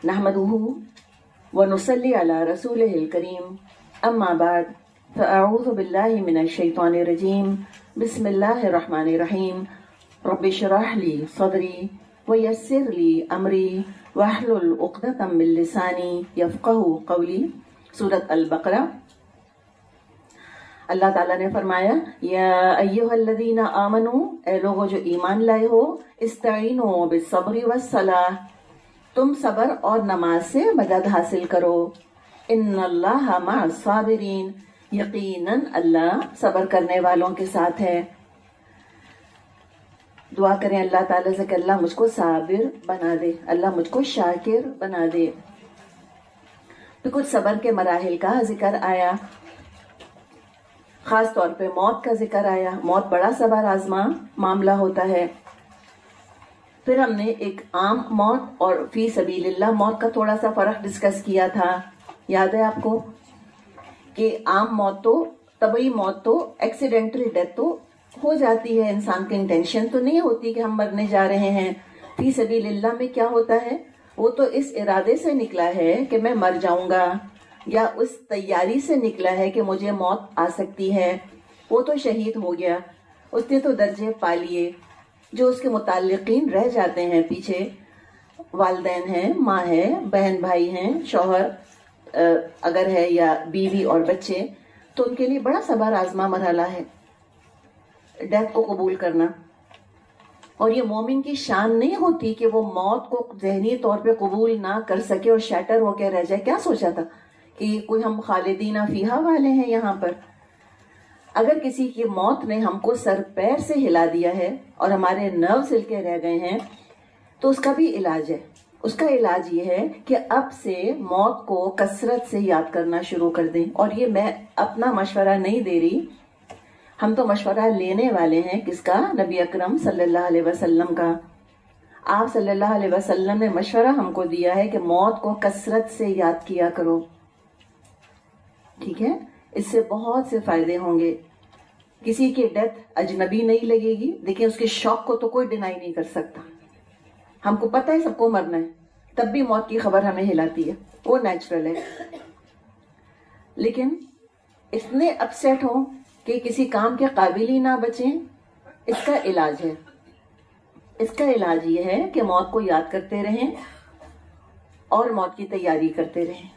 نحمده ونصلي على رسوله الكريم أما بعد فأعوذ بالله من الشيطان الرجيم بسم الله الرحمن الرحيم رب اشرح لي صدري ويسر لي أمري واحلل عقدة من لساني يفقهوا قولي. سورۃ البقرہ. اللہ تعالیٰ نے فرمایا یا ایھا الذین آمنوا، اے لوگو جو ایمان لائے ہو، استعینوا بالصبر والصلاۃ، تم صبر اور نماز سے مدد حاصل کرو. ان اللہ مع الصابرین، یقیناً اللہ صبر کرنے والوں کے ساتھ ہے. دعا کریں اللہ تعالیٰ سے کہ اللہ مجھ کو صابر بنا دے، اللہ مجھ کو شاکر بنا دے. پھر کچھ صبر کے مراحل کا ذکر آیا، خاص طور پہ موت کا ذکر آیا. موت بڑا صبر آزما معاملہ ہوتا ہے. پھر ہم نے ایک عام موت اور فی سبیل اللہ موت کا تھوڑا سا فرق ڈسکس کیا تھا. یاد ہے آپ کو کہ عام موت تو، طبعی موت تو، ایکسیڈنٹل ڈیتھ تو ہو جاتی ہے، انسان کی انٹینشن تو نہیں ہوتی کہ ہم مرنے جا رہے ہیں. فی سبیل اللہ میں کیا ہوتا ہے، وہ تو اس ارادے سے نکلا ہے کہ میں مر جاؤں گا، یا اس تیاری سے نکلا ہے کہ مجھے موت آ سکتی ہے. وہ تو شہید ہو گیا، اس نے تو درجے پا لیے. جو اس کے متعلقین رہ جاتے ہیں پیچھے، والدین ہیں، ماں ہے، بہن بھائی ہیں، شوہر اگر ہے، یا بیوی اور بچے، تو ان کے لیے بڑا صبر آزما مرحلہ ہے ڈیتھ کو قبول کرنا. اور یہ مومن کی شان نہیں ہوتی کہ وہ موت کو ذہنی طور پہ قبول نہ کر سکے اور شیٹر ہو کے رہ جائے. کیا سوچا تھا کہ کوئی ہم خالدین فیہا والے ہیں یہاں پر. اگر کسی کی موت نے ہم کو سر پیر سے ہلا دیا ہے اور ہمارے نرو ہل کے رہ گئے ہیں، تو اس کا بھی علاج ہے. اس کا علاج یہ ہے کہ اب سے موت کو کثرت سے یاد کرنا شروع کر دیں. اور یہ میں اپنا مشورہ نہیں دے رہی، ہم تو مشورہ لینے والے ہیں. کس کا؟ نبی اکرم صلی اللہ علیہ وسلم کا. آپ صلی اللہ علیہ وسلم نے مشورہ ہم کو دیا ہے کہ موت کو کثرت سے یاد کیا کرو. ٹھیک ہے، اس سے بہت سے فائدے ہوں گے. کسی کی ڈیتھ اجنبی نہیں لگے گی، لیکن اس کے شوق کو تو کوئی ڈینائی نہیں کر سکتا. ہم کو پتہ ہے سب کو مرنا ہے، تب بھی موت کی خبر ہمیں ہلاتی ہے، وہ نیچرل ہے. لیکن اتنے اپسیٹ ہوں کہ کسی کام کے قابل ہی نہ بچیں، اس کا علاج ہے. اس کا علاج یہ ہے کہ موت کو یاد کرتے رہیں اور موت کی تیاری کرتے رہیں.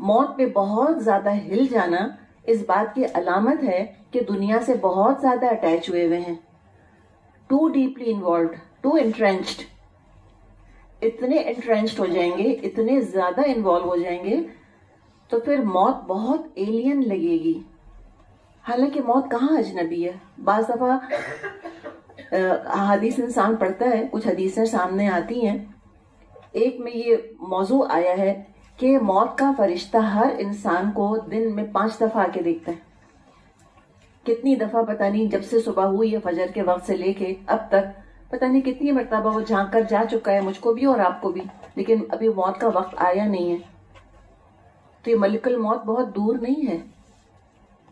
موت پہ بہت زیادہ ہل جانا اس بات کی علامت ہے کہ دنیا سے بہت زیادہ اٹیچ ہوئے ہوئے ہیں، ٹو ڈیپلی انوالوڈ، ٹو انٹرینچڈ. اتنے انٹرینچڈ ہو جائیں گے، اتنے زیادہ انوالو ہو جائیں گے، تو پھر موت بہت ایلین لگے گی. حالانکہ موت کہاں اجنبی ہے. بعض دفعہ حدیث انسان پڑھتا ہے، کچھ حدیثیں سامنے آتی ہیں. ایک میں یہ موضوع آیا ہے کہ موت کا فرشتہ ہر انسان کو دن میں 5 دفعہ آ کے دیکھتا ہے. کتنی دفعہ پتہ نہیں، جب سے صبح ہوئی ہے فجر کے وقت سے لے کے اب تک پتہ نہیں کتنی مرتبہ وہ جھانک کر جا چکا ہے، مجھ کو بھی اور آپ کو بھی. لیکن ابھی موت کا وقت آیا نہیں ہے. تو یہ ملک الموت بہت دور نہیں ہے.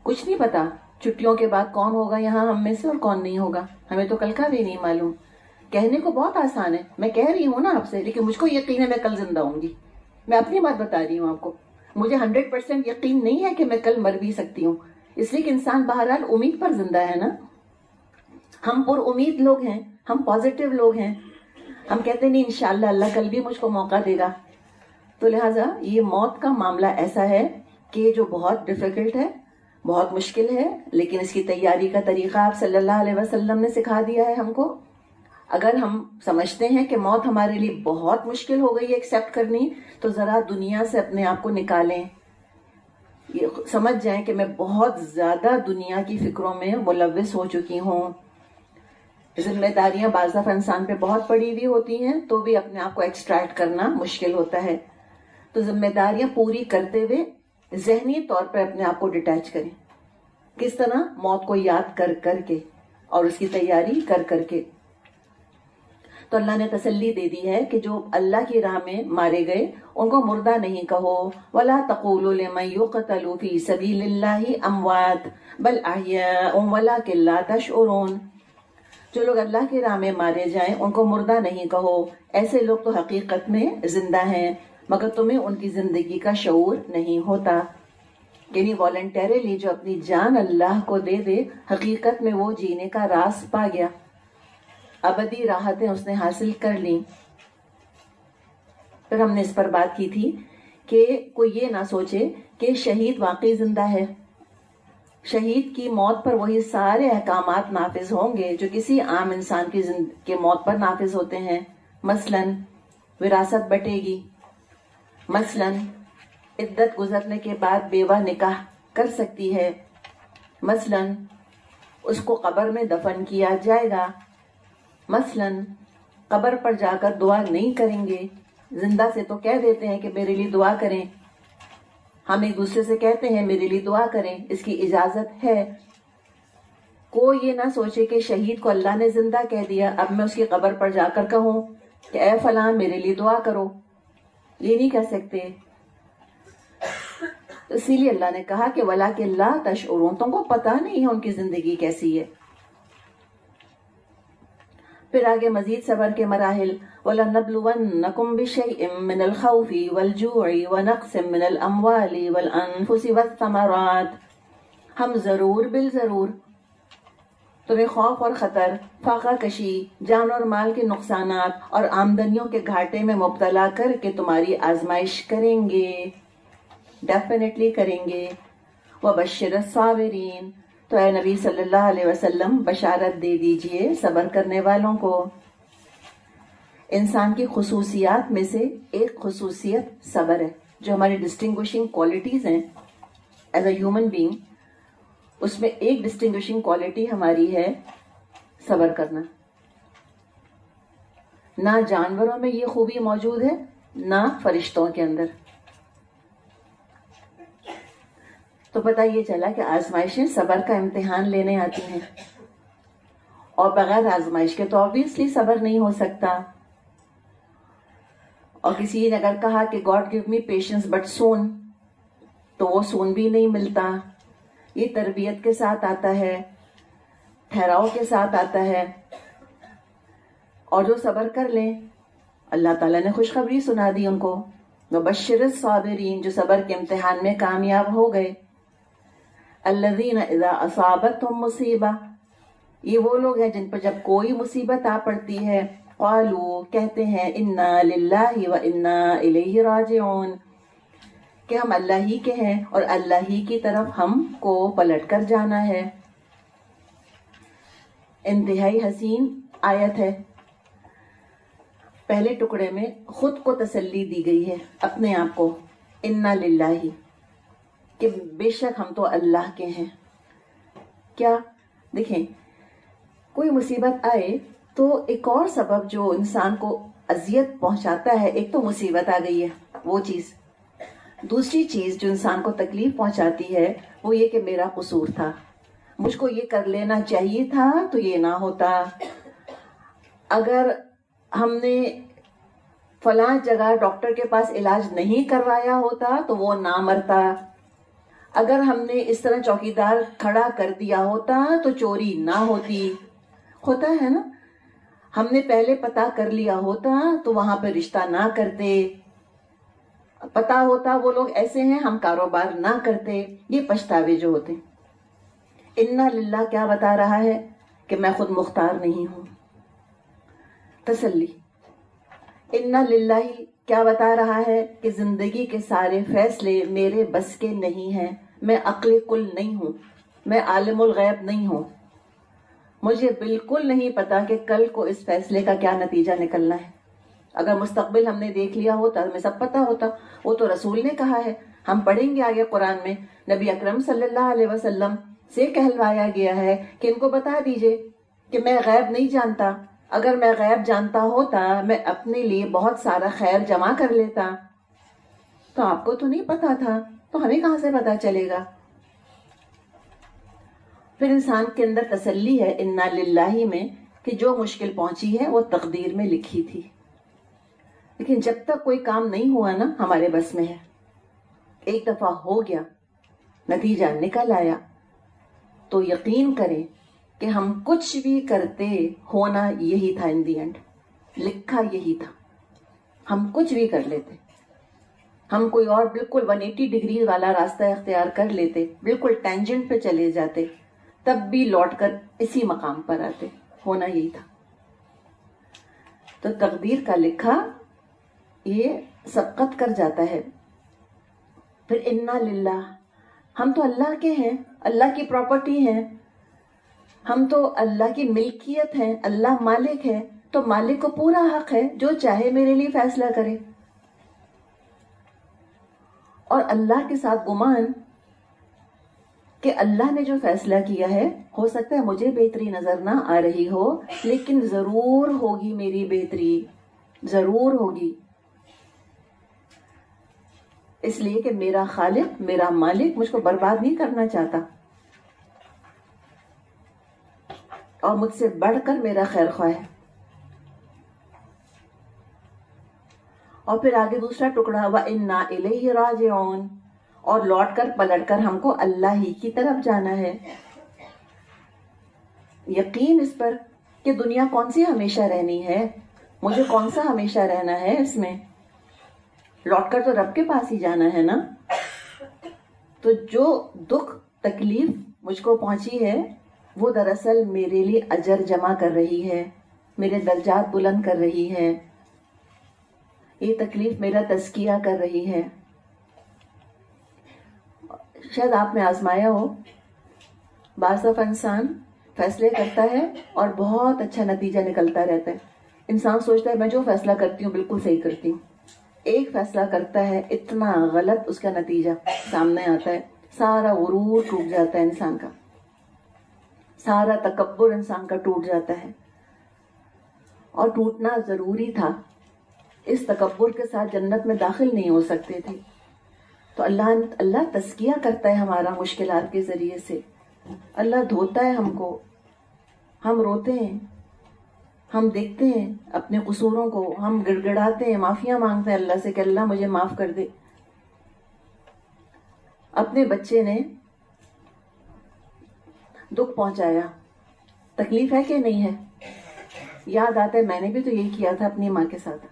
کچھ نہیں پتا چھٹیوں کے بعد کون ہوگا یہاں ہم میں سے اور کون نہیں ہوگا. ہمیں تو کل کا بھی نہیں معلوم. کہنے کو بہت آسان ہے، میں کہہ رہی ہوں نا آپ سے، لیکن مجھ کو یقین ہے میں کل زندہ ہوں گی. میں اپنی بات بتا رہی ہوں آپ کو. مجھے 100% یقین نہیں ہے کہ میں کل مر بھی سکتی ہوں، اس لیے کہ انسان بہرحال امید پر زندہ ہے نا. ہم پر امید لوگ ہیں، ہم پازیٹیو لوگ ہیں. ہم کہتے نہیں انشاءاللہ اللہ کل بھی مجھ کو موقع دے گا. تو لہٰذا یہ موت کا معاملہ ایسا ہے کہ جو بہت ڈیفیکلٹ ہے، بہت مشکل ہے، لیکن اس کی تیاری کا طریقہ آپ صلی اللہ علیہ وسلم نے سکھا دیا ہے ہم کو. اگر ہم سمجھتے ہیں کہ موت ہمارے لیے بہت مشکل ہو گئی ہے ایکسیپٹ کرنی، تو ذرا دنیا سے اپنے آپ کو نکالیں. یہ سمجھ جائیں کہ میں بہت زیادہ دنیا کی فکروں میں ملوث ہو چکی ہوں. ذمہ داریاں بعض دفعہ انسان پہ بہت پڑی ہوئی ہوتی ہیں، تو بھی اپنے آپ کو ایکسٹریکٹ کرنا مشکل ہوتا ہے. تو ذمہ داریاں پوری کرتے ہوئے ذہنی طور پہ اپنے آپ کو ڈیٹیچ کریں. کس طرح؟ موت کو یاد کر کر کے اور اس کی تیاری کر کر کے. تو اللہ نے تسلی دے دی ہے کہ جو اللہ کی راہ میں مارے گئے ان کو مردہ نہیں کہو. وَلَا تَقُولُوا لِمَن يُقْتَلُ فِي سَبِيلِ اللَّهِ أَمْوَاتٌ بَلْ أَحْيَاءٌ وَلَٰكِن لَّا تَشْعُرُونَ. جو لوگ اللہ کی راہ میں مارے جائیں ان کو مردہ نہیں کہو، ایسے لوگ تو حقیقت میں زندہ ہیں مگر تمہیں ان کی زندگی کا شعور نہیں ہوتا۔ یعنی والنٹیرلی جو اپنی جان اللہ کو دے دے حقیقت میں وہ جینے کا راز پا گیا، ابدی راحتیں اس نے حاصل کر لیں۔ پھر ہم نے اس پر بات کی تھی کہ کوئی یہ نہ سوچے کہ شہید واقعی زندہ ہے۔ شہید کی موت پر وہی سارے احکامات نافذ ہوں گے جو کسی عام انسان کی موت پر نافذ ہوتے ہیں۔ مثلا وراثت بٹے گی، مثلا عدت گزرنے کے بعد بیوہ نکاح کر سکتی ہے، مثلا اس کو قبر میں دفن کیا جائے گا، مثلا قبر پر جا کر دعا نہیں کریں گے۔ زندہ سے تو کہہ دیتے ہیں کہ میرے لیے دعا کریں، ہم ایک دوسرے سے کہتے ہیں میرے لیے دعا کریں، اس کی اجازت ہے۔ کوئی یہ نہ سوچے کہ شہید کو اللہ نے زندہ کہہ دیا، اب میں اس کی قبر پر جا کر کہوں کہ اے فلاں میرے لیے دعا کرو، یہ نہیں کہہ سکتے۔ اسی لیے اللہ نے کہا کہ وَلَٰكِن لَا تَشْعُرُونَ، تم کو پتہ نہیں ہے ان کی زندگی کیسی ہے۔ پھر آگے مزید صبر کے مراحل، وَلَنَبْلُوَنَّكُمْ بِشَيْءٍ مِّنَ الْخَوْفِ وَالْجُوعِ وَنَقْصٍ مِّنَ الْأَمْوَالِ وَالْأَنفُسِ وَالثَّمَرَاتِ، ہم ضرور بالضرور تمہیں خوف اور خطر، فاقہ کشی، جان اور مال کے نقصانات اور آمدنیوں کے گھاٹے میں مبتلا کر کے تمہاری آزمائش کریں گے، ڈیفینیٹلی کریں گے۔ وَبَشِّرِ الصَّابِرِينَ، تو اے نبی صلی اللہ علیہ وسلم بشارت دے دیجئے صبر کرنے والوں کو۔ انسان کی خصوصیات میں سے ایک خصوصیت صبر ہے، جو ہماری ڈسٹنگوشنگ کوالٹیز ہیں ایز اے ہیومن بینگ، اس میں ایک ڈسٹنگوشنگ کوالٹی ہماری ہے صبر کرنا۔ نہ جانوروں میں یہ خوبی موجود ہے نہ فرشتوں کے اندر۔ تو پتہ یہ چلا کہ آزمائشیں صبر کا امتحان لینے آتی ہیں، اور بغیر آزمائش کے تو obviously صبر نہیں ہو سکتا۔ اور کسی نے اگر کہا کہ God give me patience but soon، تو وہ سون بھی نہیں ملتا۔ یہ تربیت کے ساتھ آتا ہے، ٹھہراؤ کے ساتھ آتا ہے۔ اور جو صبر کر لیں اللہ تعالیٰ نے خوشخبری سنا دی ان کو، وَبَشِّرِ الصَّابِرِينَ، جو صبر کے امتحان میں کامیاب ہو گئے۔ الَّذِينَ إِذَا أَصَابَتْهُمْ مُصِيبَةٌ، یہ وہ لوگ ہیں جن پر جب کوئی مصیبت آ پڑتی ہے، قالوا، کہتے ہیں، اِنَّا لِلَّهِ وَإِنَّا إِلَيْهِ راجعون، کہ ہم اللہ ہی کے ہیں اور اللہ ہی کی طرف ہم کو پلٹ کر جانا ہے۔ انتہائی حسین آیت ہے۔ پہلے ٹکڑے میں خود کو تسلی دی گئی ہے، اپنے آپ کو، اِنَّا لِلَّهِ، کہ بے شک ہم تو اللہ کے ہیں۔ کیا دیکھیں، کوئی مصیبت آئے تو ایک اور سبب جو انسان کو اذیت پہنچاتا ہے، ایک تو مصیبت آ گئی ہے وہ چیز، دوسری چیز جو انسان کو تکلیف پہنچاتی ہے وہ یہ کہ میرا قصور تھا، مجھ کو یہ کر لینا چاہیے تھا تو یہ نہ ہوتا، اگر ہم نے فلاں جگہ ڈاکٹر کے پاس علاج نہیں کروایا ہوتا تو وہ نہ مرتا، اگر ہم نے اس طرح چوکیدار کھڑا کر دیا ہوتا تو چوری نہ ہوتی۔ ہوتا ہے نا، ہم نے پہلے پتہ کر لیا ہوتا تو وہاں پہ رشتہ نہ کرتے، پتہ ہوتا وہ لوگ ایسے ہیں ہم کاروبار نہ کرتے۔ یہ پچھتاوے جو ہوتے ہیں۔ اِنَّا لِلَّهِ کیا بتا رہا ہے کہ میں خود مختار نہیں ہوں، تسلی۔ اِنَّا لِلَّهِ کیا بتا رہا ہے کہ زندگی کے سارے فیصلے میرے بس کے نہیں ہیں، میں عقل کل نہیں ہوں، میں عالم الغیب نہیں ہوں، مجھے بالکل نہیں پتا کہ کل کو اس فیصلے کا کیا نتیجہ نکلنا ہے۔ اگر مستقبل ہم نے دیکھ لیا ہوتا ہمیں سب پتا ہوتا، وہ تو رسول نے کہا ہے، ہم پڑھیں گے آگے قرآن میں، نبی اکرم صلی اللہ علیہ وسلم سے کہلوایا گیا ہے کہ ان کو بتا دیجئے کہ میں غیب نہیں جانتا، اگر میں غیب جانتا ہوتا میں اپنے لیے بہت سارا خیر جمع کر لیتا، تو آپ کو تو نہیں پتا تھا تو ہمیں کہاں سے پتا چلے گا۔ پھر انسان کے اندر تسلی ہے اِنَّا لِلَّهِ میں کہ جو مشکل پہنچی ہے وہ تقدیر میں لکھی تھی، لیکن جب تک کوئی کام نہیں ہوا نا ہمارے بس میں ہے، ایک دفعہ ہو گیا، نتیجہ نکل آیا، تو یقین کریں کہ ہم کچھ بھی کرتے ہونا یہی تھا، ان دی اینڈ لکھا یہی تھا. ہم کچھ بھی کر لیتے، ہم کوئی اور بالکل 180 ڈگری والا راستہ اختیار کر لیتے، بالکل ٹینجنٹ پہ چلے جاتے، تب بھی لوٹ کر اسی مقام پر آتے. ہونا یہی تھا. تو تقدیر کا لکھا یہ سبقت کر جاتا ہے. پھر انا للہ، ہم تو اللہ کے ہیں، اللہ کی پراپرٹی ہیں، ہم تو اللہ کی ملکیت ہیں، اللہ مالک ہے، تو مالک کو پورا حق ہے جو چاہے میرے لیے فیصلہ کرے. اور اللہ کے ساتھ گمان کہ اللہ نے جو فیصلہ کیا ہے، ہو سکتا ہے مجھے بہتری نظر نہ آ رہی ہو، لیکن ضرور ہوگی میری بہتری، ضرور ہوگی. اس لیے کہ میرا خالق، میرا مالک مجھ کو برباد نہیں کرنا چاہتا، اور مجھ سے بڑھ کر میرا خیر خواہ ہے. اور پھر آگے دوسرا ٹکڑا، وَإِنَّا إِلَيْهِ رَاجِعُونَ، اور لوٹ کر پلٹ کر ہم کو اللہ ہی کی طرف جانا ہے. یقین اس پر کہ دنیا کون سی ہمیشہ رہنی ہے، مجھے کون سا ہمیشہ رہنا ہے، اس میں لوٹ کر تو رب کے پاس ہی جانا ہے نا. تو جو دکھ تکلیف مجھ کو پہنچی ہے وہ دراصل میرے لیے اجر جمع کر رہی ہے، میرے درجات بلند کر رہی ہے. یہ تکلیف میرا تزکیہ کر رہی ہے. شاید آپ نے آزمایا ہو، بعض دفعہ انسان فیصلے کرتا ہے اور بہت اچھا نتیجہ نکلتا رہتا ہے. انسان سوچتا ہے میں جو فیصلہ کرتی ہوں بالکل صحیح کرتی ہوں. ایک فیصلہ کرتا ہے، اتنا غلط اس کا نتیجہ سامنے آتا ہے، سارا غرور ٹوٹ جاتا ہے انسان کا، سارا تکبر انسان کا ٹوٹ جاتا ہے. اور ٹوٹنا ضروری تھا، اس تکبر کے ساتھ جنت میں داخل نہیں ہو سکتے تھے. تو اللہ تزکیہ کرتا ہے ہمارا مشکلات کے ذریعے سے. اللہ دھوتا ہے ہم کو. ہم روتے ہیں، ہم دیکھتے ہیں اپنے قصوروں کو، ہم گڑ گڑاتے ہیں، معافیاں مانگتے ہیں اللہ سے کہ اللہ مجھے معاف کر دے. اپنے بچے نے دکھ پہنچایا، تکلیف ہے کہ نہیں ہے؟ یاد آتا ہے میں نے بھی تو یہی کیا تھا اپنی ماں کے ساتھ.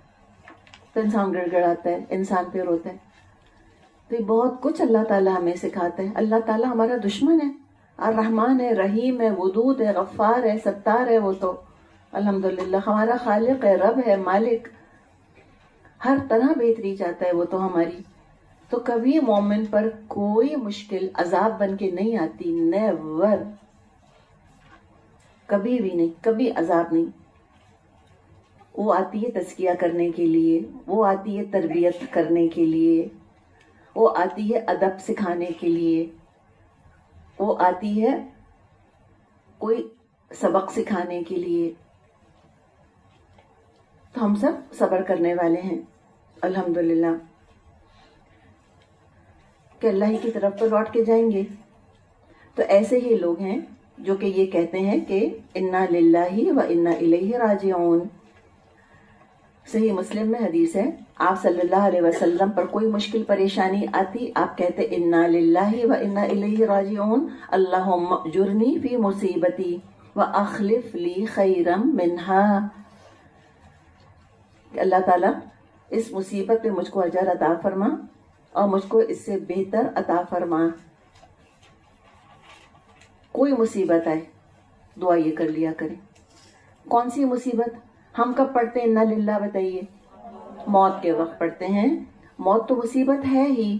تو انسان گڑ گڑاتا ہے، انسان پہ روتا ہے. تو یہ بہت کچھ اللہ تعالیٰ ہمیں سکھاتے ہیں. اللہ تعالیٰ ہمارا دشمن ہے، الرحمن ہے، رحیم ہے، ودود ہے، غفار ہے، ستار ہے. وہ تو الحمدللہ ہمارا خالق ہے، رب ہے، مالک، ہر طرح بہتری چاہتا ہے وہ تو ہماری. تو کبھی مومن پر کوئی مشکل عذاب بن کے نہیں آتی، نیور، کبھی بھی نہیں، کبھی عذاب نہیں. وہ آتی ہے تزکیہ کرنے کے لیے، وہ آتی ہے تربیت کرنے کے لیے، وہ آتی ہے ادب سکھانے کے لیے، وہ آتی ہے کوئی سبق سکھانے کے لیے. تو ہم سب صبر کرنے والے ہیں الحمدللہ کہ اللہ ہی کی طرف تو لوٹ کے جائیں گے. تو ایسے ہی لوگ ہیں جو کہ یہ کہتے ہیں کہ انا للہ و انا الیہ راجعون. صحیح مسلم میں حدیث ہے، آپ صلی اللہ علیہ وسلم پر کوئی مشکل پریشانی آتی، آپ کہتے انا للہ و انا الیہ راجعون، اللہم اجرنی فی مصیبتی و اخلف لی خیرا منہا. کہ اللہ تعالیٰ اس مصیبت پہ مجھ کو اجر عطا فرما اور مجھ کو اس سے بہتر عطا فرما. کوئی مصیبت آئے دعا یہ کر لیا کریں. کون سی مصیبت؟ ہم کب پڑھتے ہیں انا للہ بتائیے؟ موت کے وقت پڑھتے ہیں. موت تو مصیبت ہے ہی،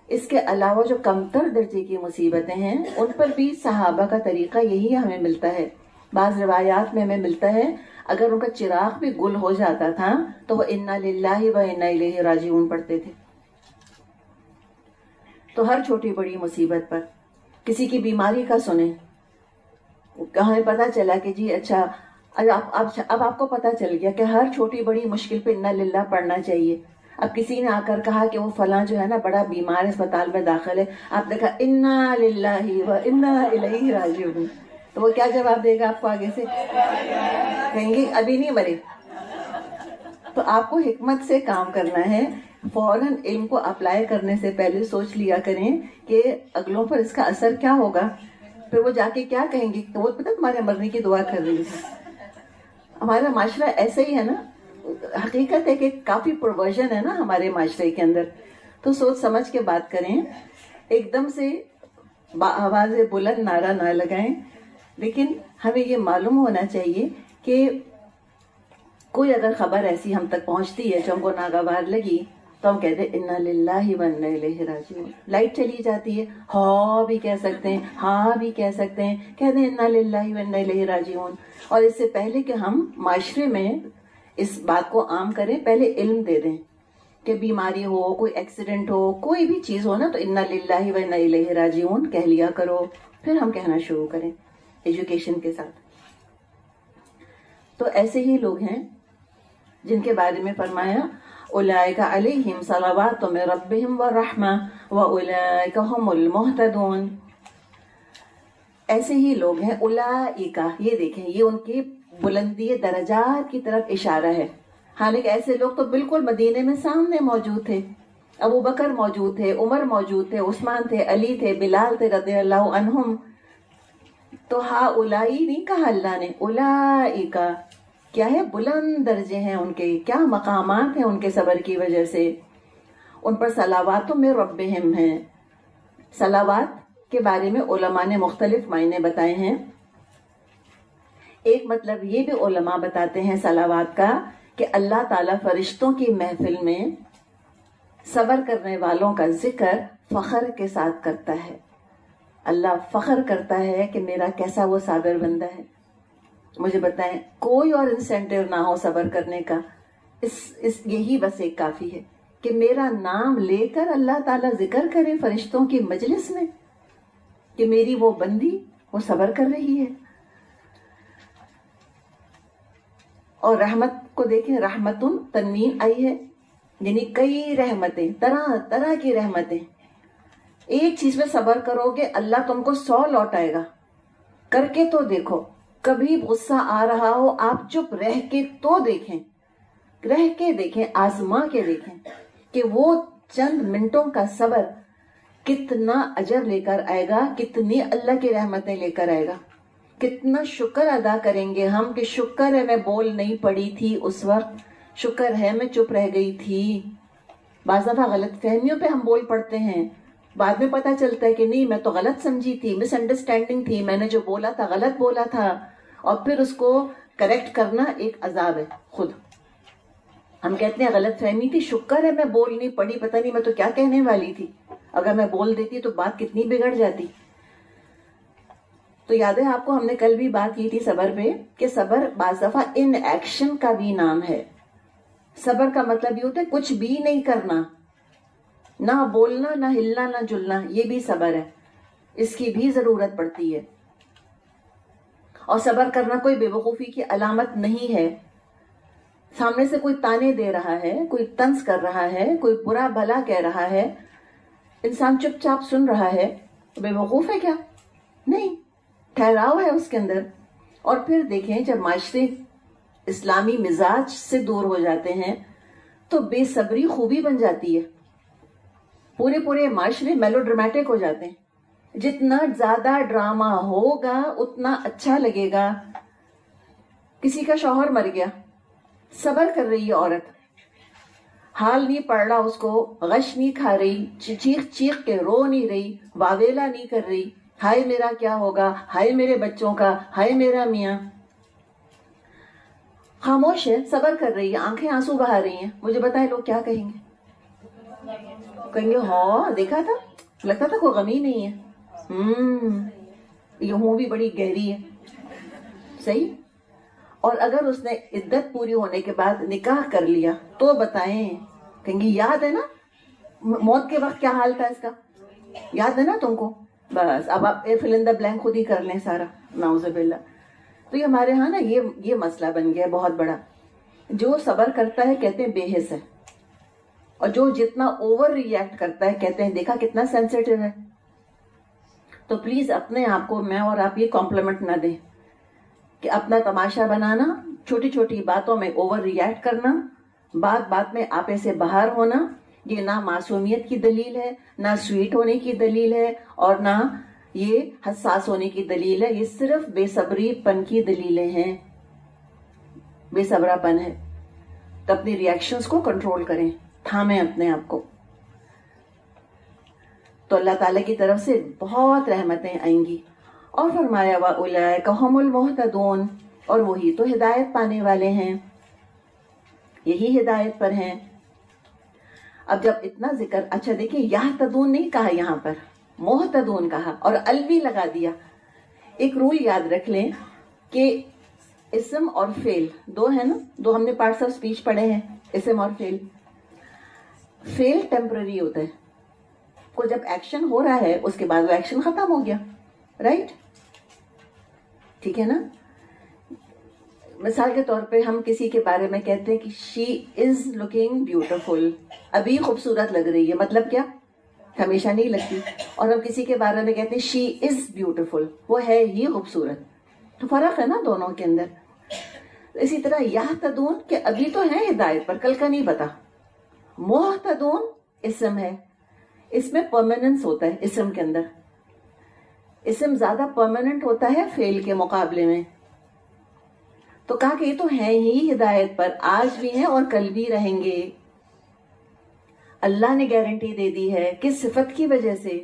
اس کے علاوہ جو کمتر درجے کی مصیبتیں ہیں ان پر بھی صحابہ کا طریقہ یہی ہمیں ملتا ہے. بعض روایات میں ہمیں ملتا ہے اگر ان کا چراغ بھی گل ہو جاتا تھا تو وہ انا للہ و انا الیہ راجعون پڑھتے تھے. تو ہر چھوٹی بڑی مصیبت پر، کسی کی بیماری کا سنیں، ہمیں پتہ چلا کہ جی اچھا اب آپ کو پتہ چل گیا کہ ہر چھوٹی بڑی مشکل پہ انا للہ پڑھنا چاہیے. اب کسی نے آ کر کہا کہ وہ فلاں جو ہے نا بڑا بیمار اسپتال میں داخل ہے، آپ نے کہا انا للہ و انا الیہ راجعون، تو وہ کیا جواب دے گا آپ کو؟ آگے سے کہیں گے ابھی نہیں مرے. تو آپ کو حکمت سے کام کرنا ہے. فوراً علم کو اپلائی کرنے سے پہلے سوچ لیا کریں کہ اگلوں پر اس کا اثر کیا ہوگا. پھر وہ جا کے کیا کہیں گے کہ وہ پتہ تمہارے مرنے کی دعا کر رہی ہے. ہمارا معاشرہ ایسا ہی ہے نا. حقیقت ہے کہ کافی پروورژن ہے نا ہمارے معاشرے کے اندر. تو سوچ سمجھ کے بات کریں, ایک دم سے آواز بلند نعرہ نہ لگائیں. لیکن ہمیں یہ معلوم ہونا چاہیے کہ کوئی اگر خبر ایسی ہم تک پہنچتی ہے جو ہم کو ناگوار لگی تو ہم کہتے ہیں انا للہ و انا الیہ راجعون. لائٹ چلی جاتی ہے, ہاں بھی کہہ سکتے ہیں, ہاں بھی کہہ سکتے ہیں, کہتے ہیں انا للہ و انا الیہ راجعون. اور اس سے پہلے کہ ہم معاشرے میں اس بات کو عام کریں, پہلے علم دے دیں کہ بیماری ہو, کوئی ایکسیڈنٹ ہو, کوئی بھی چیز ہو نا, تو انا للہ و انا الیہ راجعون کہہ لیا کرو. پھر ہم کہنا شروع کریں ایجوکیشن کے ساتھ. تو ایسے ہی لوگ ہیں جن کے بارے میں فرمایا اولئک علیہم صلوات من ربہم ورحمہ واولئک هم المہتدون. ایسے ہی لوگ ہیں اولئک, یہ دیکھیں یہ ان کی بلندی درجات کی طرف اشارہ ہے. حالانکہ ایسے لوگ تو بالکل مدینے میں سامنے موجود تھے. ابو بکر موجود تھے, عمر موجود تھے, عثمان تھے, علی تھے, بلال تھے رضی اللہ عنہم. تو ہا اولائی نہیں کہا اللہ نے, اولئک کیا ہے, بلند درجے ہیں ان کے, کیا مقامات ہیں ان کے صبر کی وجہ سے. ان پر صلوات من ربہم ہیں. صلوات کے بارے میں علماء نے مختلف معنی بتائے ہیں. ایک مطلب یہ بھی علماء بتاتے ہیں صلوات کا کہ اللہ تعالیٰ فرشتوں کی محفل میں صبر کرنے والوں کا ذکر فخر کے ساتھ کرتا ہے. اللہ فخر کرتا ہے کہ میرا کیسا وہ صابر بندہ ہے. مجھے بتائیں, کوئی اور انسینٹیو نہ ہو صبر کرنے کا, یہی بس ایک کافی ہے کہ میرا نام لے کر اللہ تعالیٰ ذکر کرے فرشتوں کی مجلس میں کہ میری وہ بندی وہ صبر کر رہی ہے. اور رحمت کو دیکھیں, رحمتن تنوین آئی ہے, یعنی کئی رحمتیں, طرح طرح کی رحمتیں. ایک چیز پہ صبر کرو گے اللہ تم کو 100 لوٹائے گا. کر کے تو دیکھو. کبھی غصہ آ رہا ہو, آپ چپ رہ کے تو دیکھیں, رہ کے دیکھیں, آزما کے دیکھیں کہ وہ چند منٹوں کا صبر کتنا اجر لے کر آئے گا, کتنی اللہ کی رحمتیں لے کر آئے گا. کتنا شکر ادا کریں گے ہم کہ شکر ہے میں بول نہیں پڑی تھی اس وقت, شکر ہے میں چپ رہ گئی تھی. بعض دفعہ غلط فہمیوں پہ ہم بول پڑتے ہیں, بعد میں پتہ چلتا ہے کہ نہیں میں تو غلط سمجھی تھی, مس انڈرسٹینڈنگ تھی, میں نے جو بولا تھا غلط بولا تھا. اور پھر اس کو کریکٹ کرنا ایک عذاب ہے خود. ہم کہتے ہیں غلط فہمی تھی, شکر ہے میں بول نہیں پڑی, پتہ نہیں میں تو کیا کہنے والی تھی, اگر میں بول دیتی تو بات کتنی بگڑ جاتی. تو یاد ہے آپ کو ہم نے کل بھی بات کی تھی صبر پہ کہ صبر بعض دفعہ ان ایکشن کا بھی نام ہے. صبر کا مطلب یہ ہوتا ہے کچھ بھی نہیں کرنا, نہ بولنا, نہ ہلنا, نہ جلنا, یہ بھی صبر ہے, اس کی بھی ضرورت پڑتی ہے. اور صبر کرنا کوئی بے وقوفی کی علامت نہیں ہے. سامنے سے کوئی تانے دے رہا ہے, کوئی طنز کر رہا ہے, کوئی برا بھلا کہہ رہا ہے, انسان چپ چاپ سن رہا ہے, بے وقوف ہے کیا؟ نہیں, ٹھہراؤ ہے اس کے اندر. اور پھر دیکھیں جب معاشرے اسلامی مزاج سے دور ہو جاتے ہیں تو بے صبری خوبی بن جاتی ہے. پورے معاشرے میلو ڈرامیٹک ہو جاتے ہیں. جتنا زیادہ ڈرامہ ہوگا اتنا اچھا لگے گا. کسی کا شوہر مر گیا, صبر کر رہی ہے عورت, حال نہیں پڑ رہا اس کو, غش نہیں کھا رہی, چیخ چیخ کے رو نہیں رہی, واویلا نہیں کر رہی, ہائے میرا کیا ہوگا, ہائے میرے بچوں کا, ہائے میرا میاں. خاموش ہے, صبر کر رہی ہے, آنکھیں آنسو بہا رہی ہیں. مجھے بتائیں لوگ کیا کہیں گے؟ کہیں گے ہاں دیکھا تھا, لگتا تھا کوئی غمی نہیں ہے. یہ ہوں بھی بڑی گہری ہے. صحیح. اور اگر اس نے عدت پوری ہونے کے بعد نکاح کر لیا تو بتائیں, کہیں گے یاد ہے نا موت کے وقت کیا حال تھا اس کا, یاد ہے نا تم کو, بس اب آپ فل ان دا بلینک خود ہی کر لیں سارا, نعوذ باللہ. تو یہ ہمارے ہاں نا یہ مسئلہ بن گیا بہت بڑا. جو صبر کرتا ہے کہتے ہیں بے حس ہے, اور جو جتنا اوور ری ایکٹ کرتا ہے کہتے ہیں دیکھا کتنا سینسیٹیو ہے. تو پلیز اپنے آپ کو میں اور آپ یہ کمپلیمنٹ نہ دیں کہ اپنا تماشا بنانا, چھوٹی چھوٹی باتوں میں اوور ری ایکٹ کرنا, بات میں آپے سے باہر ہونا, یہ نہ معصومیت کی دلیل ہے, نہ سویٹ ہونے کی دلیل ہے, اور نہ یہ حساس ہونے کی دلیل ہے، یہ صرف بے صبری پن کی دلیلیں ہیں، بے صبرا پن ہے. تو اپنی ریئیکشنز کو کنٹرول کریں، تھامیں اپنے آپ کو. تو اللہ تعالیٰ کی طرف سے بہت رحمتیں آئیں گی. اور فرمایا وَأُولَئِكَ هُمُ الْمُهْتَدُونَ، اور وہی تو ہدایت پانے والے ہیں، یہی ہدایت پر ہیں. اب جب اتنا ذکر، اچھا دیکھیں یہتدون نہیں کہا، یہاں پر محتدون کہا اور الوی لگا دیا. ایک رول یاد رکھ لیں کہ اسم اور فعل دو ہیں نا، دو ہم نے پارٹس آف اسپیچ پڑھے ہیں، اسم اور فعل. فعل ٹیمپرری ہوتا ہے، کو جب ایکشن ہو رہا ہے اس کے بعد وہ ایکشن ختم ہو گیا، رائٹ؟ ٹھیک ہے نا. مثال کے طور پہ ہم کسی کے بارے میں کہتے ہیں کہ شی از لکنگ بیوٹیفل، ابھی خوبصورت لگ رہی ہے، مطلب کیا؟ ہمیشہ نہیں لگتی. اور ہم کسی کے بارے میں کہتے ہیں شی از بیوٹیفل، وہ ہے ہی خوبصورت. تو فرق ہے نا دونوں کے اندر. اسی طرح یہتدون کہ ابھی تو ہے ہدایت پر، کل کا نہیں پتا. محتدون اسم ہے، اس میں پرماننس ہوتا ہے. اسم کے اندر اسم زیادہ پرماننٹ ہوتا ہے فعل کے مقابلے میں. تو کہا کہ یہ تو ہیں ہی ہدایت پر، آج بھی ہیں اور کل بھی رہیں گے. اللہ نے گارنٹی دے دی ہے، کس صفت کی وجہ سے؟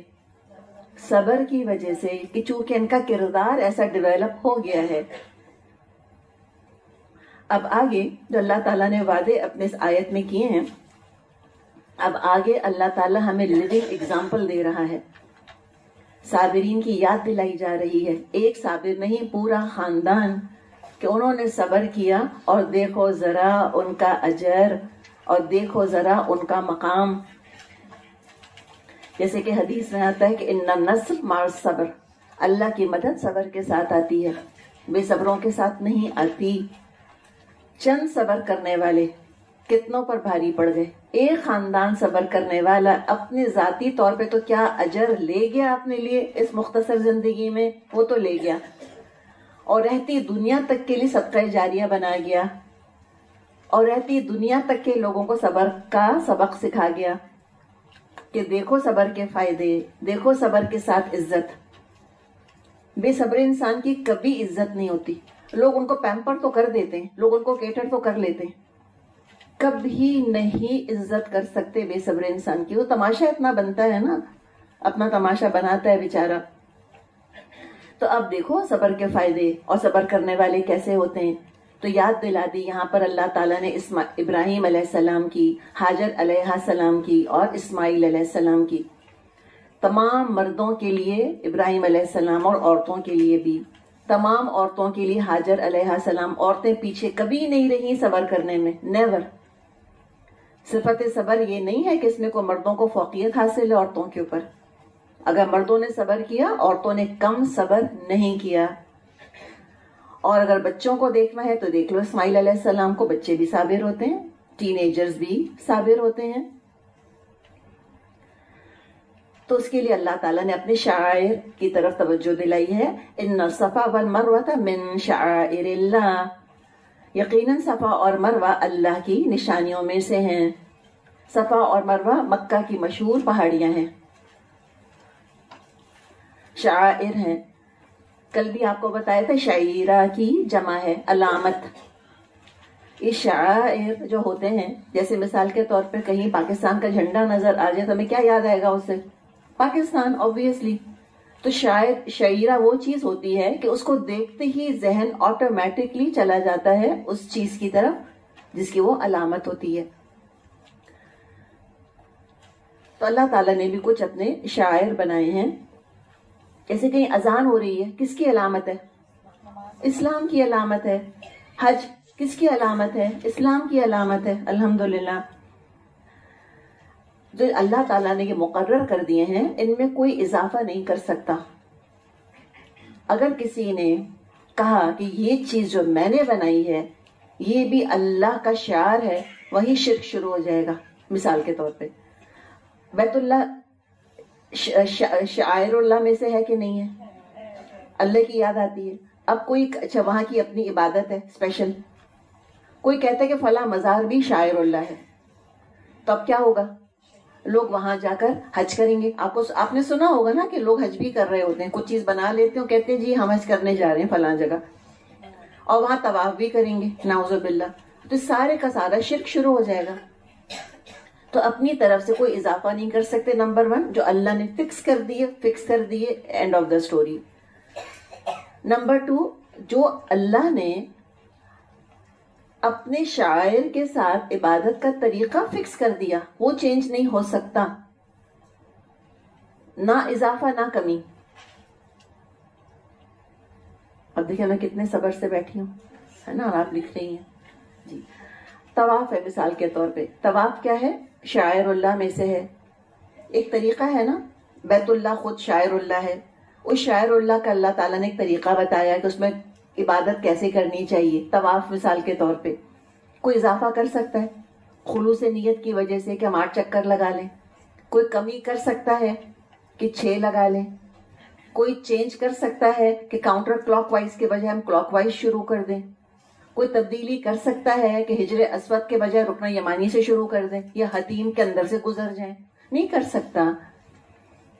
صبر کی وجہ سے، کہ چونکہ ان کا کردار ایسا ڈیولپ ہو گیا ہے. اب آگے جو اللہ تعالیٰ نے وعدے اپنے اس آیت میں کیے ہیں، اب آگے اللہ تعالیٰ ہمیں لیونگ اگزامپل دے رہا ہے. صابرین کی یاد دلائی جا رہی ہے. ایک صابر نہیں، پورا خاندان، کہ انہوں نے صبر کیا اور دیکھو ذرا ان کا اجر اور دیکھو ذرا ان کا مقام. جیسے کہ حدیث میں آتا ہے کہ ان النصر مع الصبر، اللہ کی مدد صبر کے ساتھ آتی ہے، بے صبروں کے ساتھ نہیں آتی. چند صبر کرنے والے کتنوں پر بھاری پڑ گئے. ایک خاندان صبر کرنے والا اپنے ذاتی طور پہ تو کیا اجر لے گیا اپنے لیے اس مختصر زندگی میں، وہ تو لے گیا، اور رہتی دنیا تک کے لیے صدقہ جاریہ بنا گیا، اور رہتی دنیا تک کے لوگوں کو صبر کا سبق سکھا گیا کہ دیکھو صبر کے فائدے، دیکھو صبر کے ساتھ عزت. بے صبر انسان کی کبھی عزت نہیں ہوتی. لوگ ان کو پیمپر تو کر دیتے ہیں، لوگ ان کو کیٹر تو کر لیتے ہیں، کبھی نہیں عزت کر سکتے بے صبر انسان کی. وہ تماشا اتنا بنتا ہے نا، اپنا تماشا بناتا ہے بیچارہ. تو اب دیکھو صبر کے فائدے اور صبر کرنے والے کیسے ہوتے ہیں. تو یاد دلا دی یہاں پر اللہ تعالیٰ نے ابراہیم علیہ السلام کی، ہاجر علیہ السلام کی اور اسماعیل علیہ السلام کی. تمام مردوں کے لیے ابراہیم علیہ السلام اور عورتوں کے لیے بھی. تمام عورتوں کے لیے حاجر علیہ السلام. عورتیں پیچھے کبھی نہیں رہیں صبر کرنے میں، نیور. صفت صبر یہ نہیں ہے کہ اس میں کوئی مردوں کو فوقیت حاصل ہے عورتوں کے اوپر. اگر مردوں نے صبر کیا، عورتوں نے کم صبر نہیں کیا. اور اگر بچوں کو دیکھنا ہے تو دیکھ لو اسماعیل علیہ السلام کو، بچے بھی صابر ہوتے ہیں، ٹین ایجرز بھی صابر ہوتے ہیں. تو اس کے لیے اللہ تعالیٰ نے اپنے شعائر کی طرف توجہ دلائی ہے. ان الصفا والمروہ من شعائر اللہ، یقیناً صفا اور مروہ اللہ کی نشانیوں میں سے ہیں. صفا اور مروہ مکہ کی مشہور پہاڑیاں ہیں، شعائر ہیں. کل بھی آپ کو بتایا تھا شعیرہ کی جمع ہے علامت. یہ شعائر جو ہوتے ہیں، جیسے مثال کے طور پہ کہیں پاکستان کا جھنڈا نظر آ جائے تو ہمیں کیا یاد آئے گا اس سے؟ پاکستان آبویسلی. تو شعیرہ وہ چیز ہوتی ہے کہ اس کو دیکھتے ہی ذہن آٹومیٹکلی چلا جاتا ہے اس چیز کی طرف جس کی وہ علامت ہوتی ہے. تو اللہ تعالیٰ نے بھی کچھ اپنے شعائر بنائے ہیں. جیسے کہیں اذان ہو رہی ہے، کس کی علامت ہے؟ اسلام کی علامت ہے. حج کس کی علامت ہے؟ اسلام کی علامت ہے. الحمدللہ. جو اللہ تعالیٰ نے یہ مقرر کر دیے ہیں ان میں کوئی اضافہ نہیں کر سکتا. اگر کسی نے کہا کہ یہ چیز جو میں نے بنائی ہے یہ بھی اللہ کا شعار ہے، وہی شرک شروع ہو جائے گا. مثال کے طور پہ بیت اللہ شعائر اللہ میں سے ہے کہ نہیں ہے؟ اللہ کی یاد آتی ہے. اب کوئی اچھا وہاں کی اپنی عبادت ہے اسپیشل، کوئی کہتا ہے کہ فلاں مزار بھی شاعر اللہ ہے، تو اب کیا ہوگا؟ لوگ وہاں جا کر حج کریں گے. آپ نے سنا ہوگا نا کہ لوگ حج بھی کر رہے ہوتے ہیں, کچھ چیز بنا لیتے ہیں, کہتے ہیں جی ہم حج کرنے جا رہے ہیں فلاں جگہ, اور وہاں طواف بھی کریں گے, نعوذ باللہ. تو سارے کا سارا شرک شروع ہو جائے گا. تو اپنی طرف سے کوئی اضافہ نہیں کر سکتے. نمبر 1 جو اللہ نے فکس کر دیے, and of the story. Number 2 جو اللہ نے اپنے شاعر کے ساتھ عبادت کا طریقہ فکس کر دیا, وہ چینج نہیں ہو سکتا, نہ اضافہ نہ کمی. اب دیکھیں میں کتنے صبر سے بیٹھی ہوں, ہے نا, اور آپ لکھ رہی ہیں جی. طواف ہے مثال کے طور پہ. طواف کیا ہے؟ شاعر اللہ میں سے ہے. ایک طریقہ ہے نا, بیت اللہ خود شاعر اللہ ہے. اس شاعر اللہ کا اللہ تعالیٰ نے ایک طریقہ بتایا کہ اس میں عبادت کیسے کرنی چاہیے. طواف مثال کے طور پہ کوئی اضافہ کر سکتا ہے خلوص نیت کی وجہ سے کہ ہم 8 چکر لگا لیں. کوئی کمی کر سکتا ہے کہ 6 لگا لیں. کوئی چینج کر سکتا ہے کہ کاؤنٹر کلاک وائز کے بجائے ہم کلاک وائز شروع کر دیں. کوئی تبدیلی کر سکتا ہے کہ ہجر اسود کے بجائے رکن یمانی سے شروع کر دیں یا حتیم کے اندر سے گزر جائیں. نہیں کر سکتا.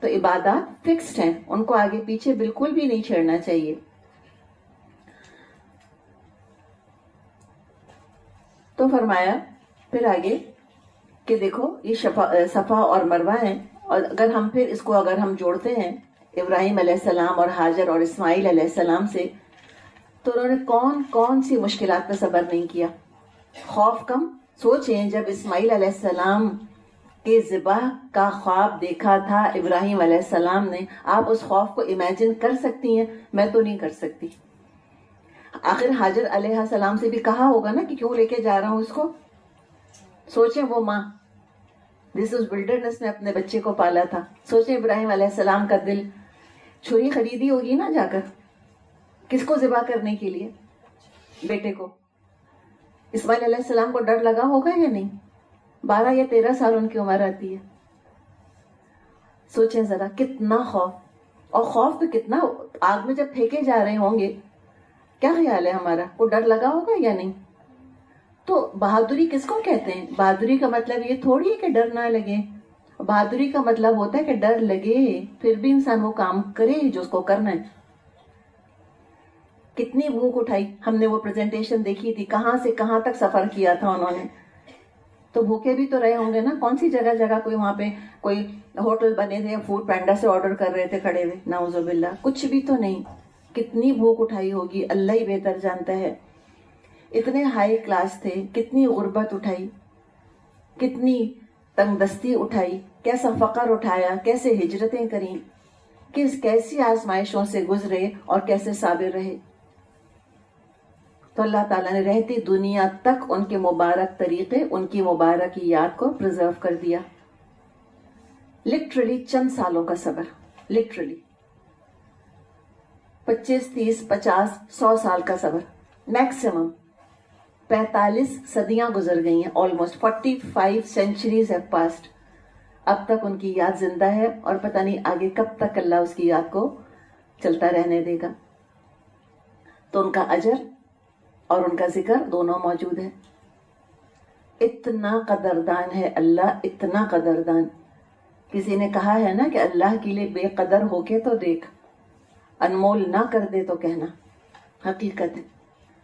تو عبادات فکسڈ ہیں, ان کو آگے پیچھے بالکل بھی نہیں چھیڑنا چاہیے. تو فرمایا پھر آگے کہ دیکھو یہ صفا اور مروہ ہیں, اور اگر ہم پھر اس کو اگر ہم جوڑتے ہیں ابراہیم علیہ السلام اور ہاجر اور اسماعیل علیہ السلام سے, تو انہوں نے کون کون سی مشکلات پہ صبر نہیں کیا. خوف کم. سوچیں جب اسماعیل علیہ السلام کے ذبح کا خواب دیکھا تھا ابراہیم علیہ السلام نے, آپ اس خوف کو امیجن کر سکتی ہیں؟ میں تو نہیں کر سکتی. آخر حاجر علیہ السلام سے بھی کہا ہوگا نا کہ کیوں لے کے جا رہا ہوں اس کو. سوچیں وہ ماں جس اس بلڈرنس میں اپنے بچے کو پالا تھا. سوچیں ابراہیم علیہ السلام کا دل, چھری خریدی ہوگی نا جا کر, کس کو ذبح کرنے کے لیے؟ بیٹے کو. اسماعیل علیہ السلام کو ڈر لگا ہوگا یا نہیں؟ 12 یا 13 سال ان کی عمر آتی ہے. سوچیں ذرا کتنا خوف, اور خوف تو کتنا, آگ میں جب پھینکے جا رہے ہوں گے کیا خیال ہے ہمارا, کو ڈر لگا ہوگا یا نہیں؟ تو بہادری کس کو کہتے ہیں؟ بہادری کا مطلب یہ تھوڑی ہے کہ ڈر نہ لگے. بہادری کا مطلب ہوتا ہے کہ ڈر لگے پھر بھی انسان وہ کام کرے جو اس کو کرنا ہے. کتنی بھوک اٹھائی ہم نے, وہ پریزنٹیشن دیکھی تھی, کہاں سے کہاں تک سفر کیا تھا انہوں نے. تو بھوکے بھی تو رہے ہوں گے نا. کون سی جگہ جگہ کوئی وہاں پہ کوئی ہوٹل بنے تھے, فوڈ پینڈا سے آرڈر کر رہے تھے کھڑے ہوئے, نعوذ باللہ. کچھ بھی تو نہیں. کتنی بھوک اٹھائی ہوگی اللہ ہی بہتر جانتا ہے. اتنے ہائی کلاس تھے, کتنی غربت اٹھائی, کتنی تنگ دستی اٹھائی, کیسا فقر اٹھایا, کیسے ہجرتیں کریں, کیسی آزمائشوں سے گزرے اور کیسے صابر رہے. تو اللہ تعالیٰ نے رہتی دنیا تک ان کے مبارک طریقے, ان کی مبارک یاد کو پرزرو کر دیا. لٹرلی چند سالوں کا صبر, لٹرلی 25, 30, 50, 100 سال کا صبر میکسیمم. 45 صدیاں گزر گئی ہیں, آلموسٹ 45 سینچریز ہیو پاسڈ. اب تک ان کی یاد زندہ ہے, اور پتہ نہیں آگے کب تک اللہ اس کی یاد کو چلتا رہنے دے گا. تو ان کا اجر اور ان کا ذکر دونوں موجود ہے. اتنا قدردان ہے اللہ, اتنا قدردان. کسی نے کہا ہے نا کہ اللہ کے لیے بے قدر ہو کے تو دیکھ, انمول نہ کر دے تو کہنا. حقیقت ہے,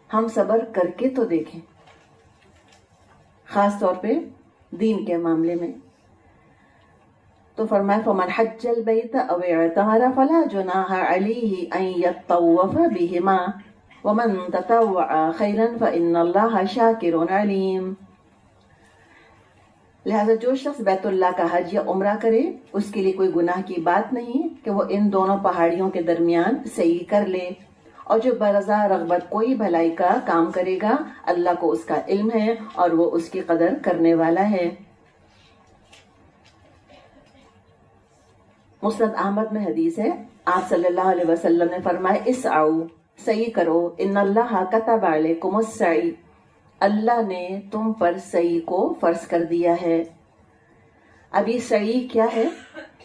ہم صبر کر کے تو دیکھیں, خاص طور پہ دین کے معاملے میں. تو فرمایا فمن حج البیت او اعتمر فلا جناح علیہ ان یطوف بہما ومن تطوع خیرا فإن اللہ شاکر علیم. لہذا جو شخص بیت اللہ کا حج یا عمرہ کرے اس کے لیے کوئی گناہ کی بات نہیں کہ وہ ان دونوں پہاڑیوں کے درمیان سعی کر لے. اور جو برضا رغبت کوئی بھلائی کا کام کرے گا اللہ کو اس کا علم ہے اور وہ اس کی قدر کرنے والا ہے. مسند احمد میں حدیث ہے, آپ صلی اللہ علیہ وسلم نے فرمایا اسعوا, سعی کرو, ان اللہ کتب علیکم السعی, اللہ نے تم پر سعی کو فرض کر دیا ہے. اب یہ سعی کیا ہے؟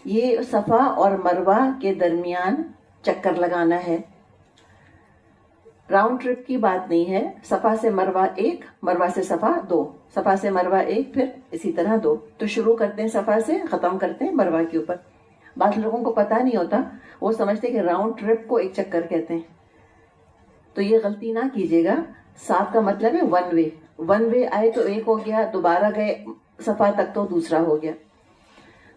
یہ صفا اور مروہ کے درمیان چکر لگانا ہے. راؤنڈ ٹرپ کی بات نہیں ہے. صفا سے مروہ 1, مروہ سے صفا 2, صفا سے مروہ ایک، پھر اسی طرح دو. تو شروع کرتے ہیں صفا سے، ختم کرتے ہیں مروہ کے اوپر. بعض لوگوں کو پتہ نہیں ہوتا، وہ سمجھتے کہ راؤنڈ ٹرپ کو ایک چکر کہتے ہیں. تو یہ غلطی نہ کیجیے گا. 7 کا مطلب ہے ون وے. ون وے آئے تو ایک ہو گیا، دوبارہ گئے صفا تک تو دوسرا ہو گیا.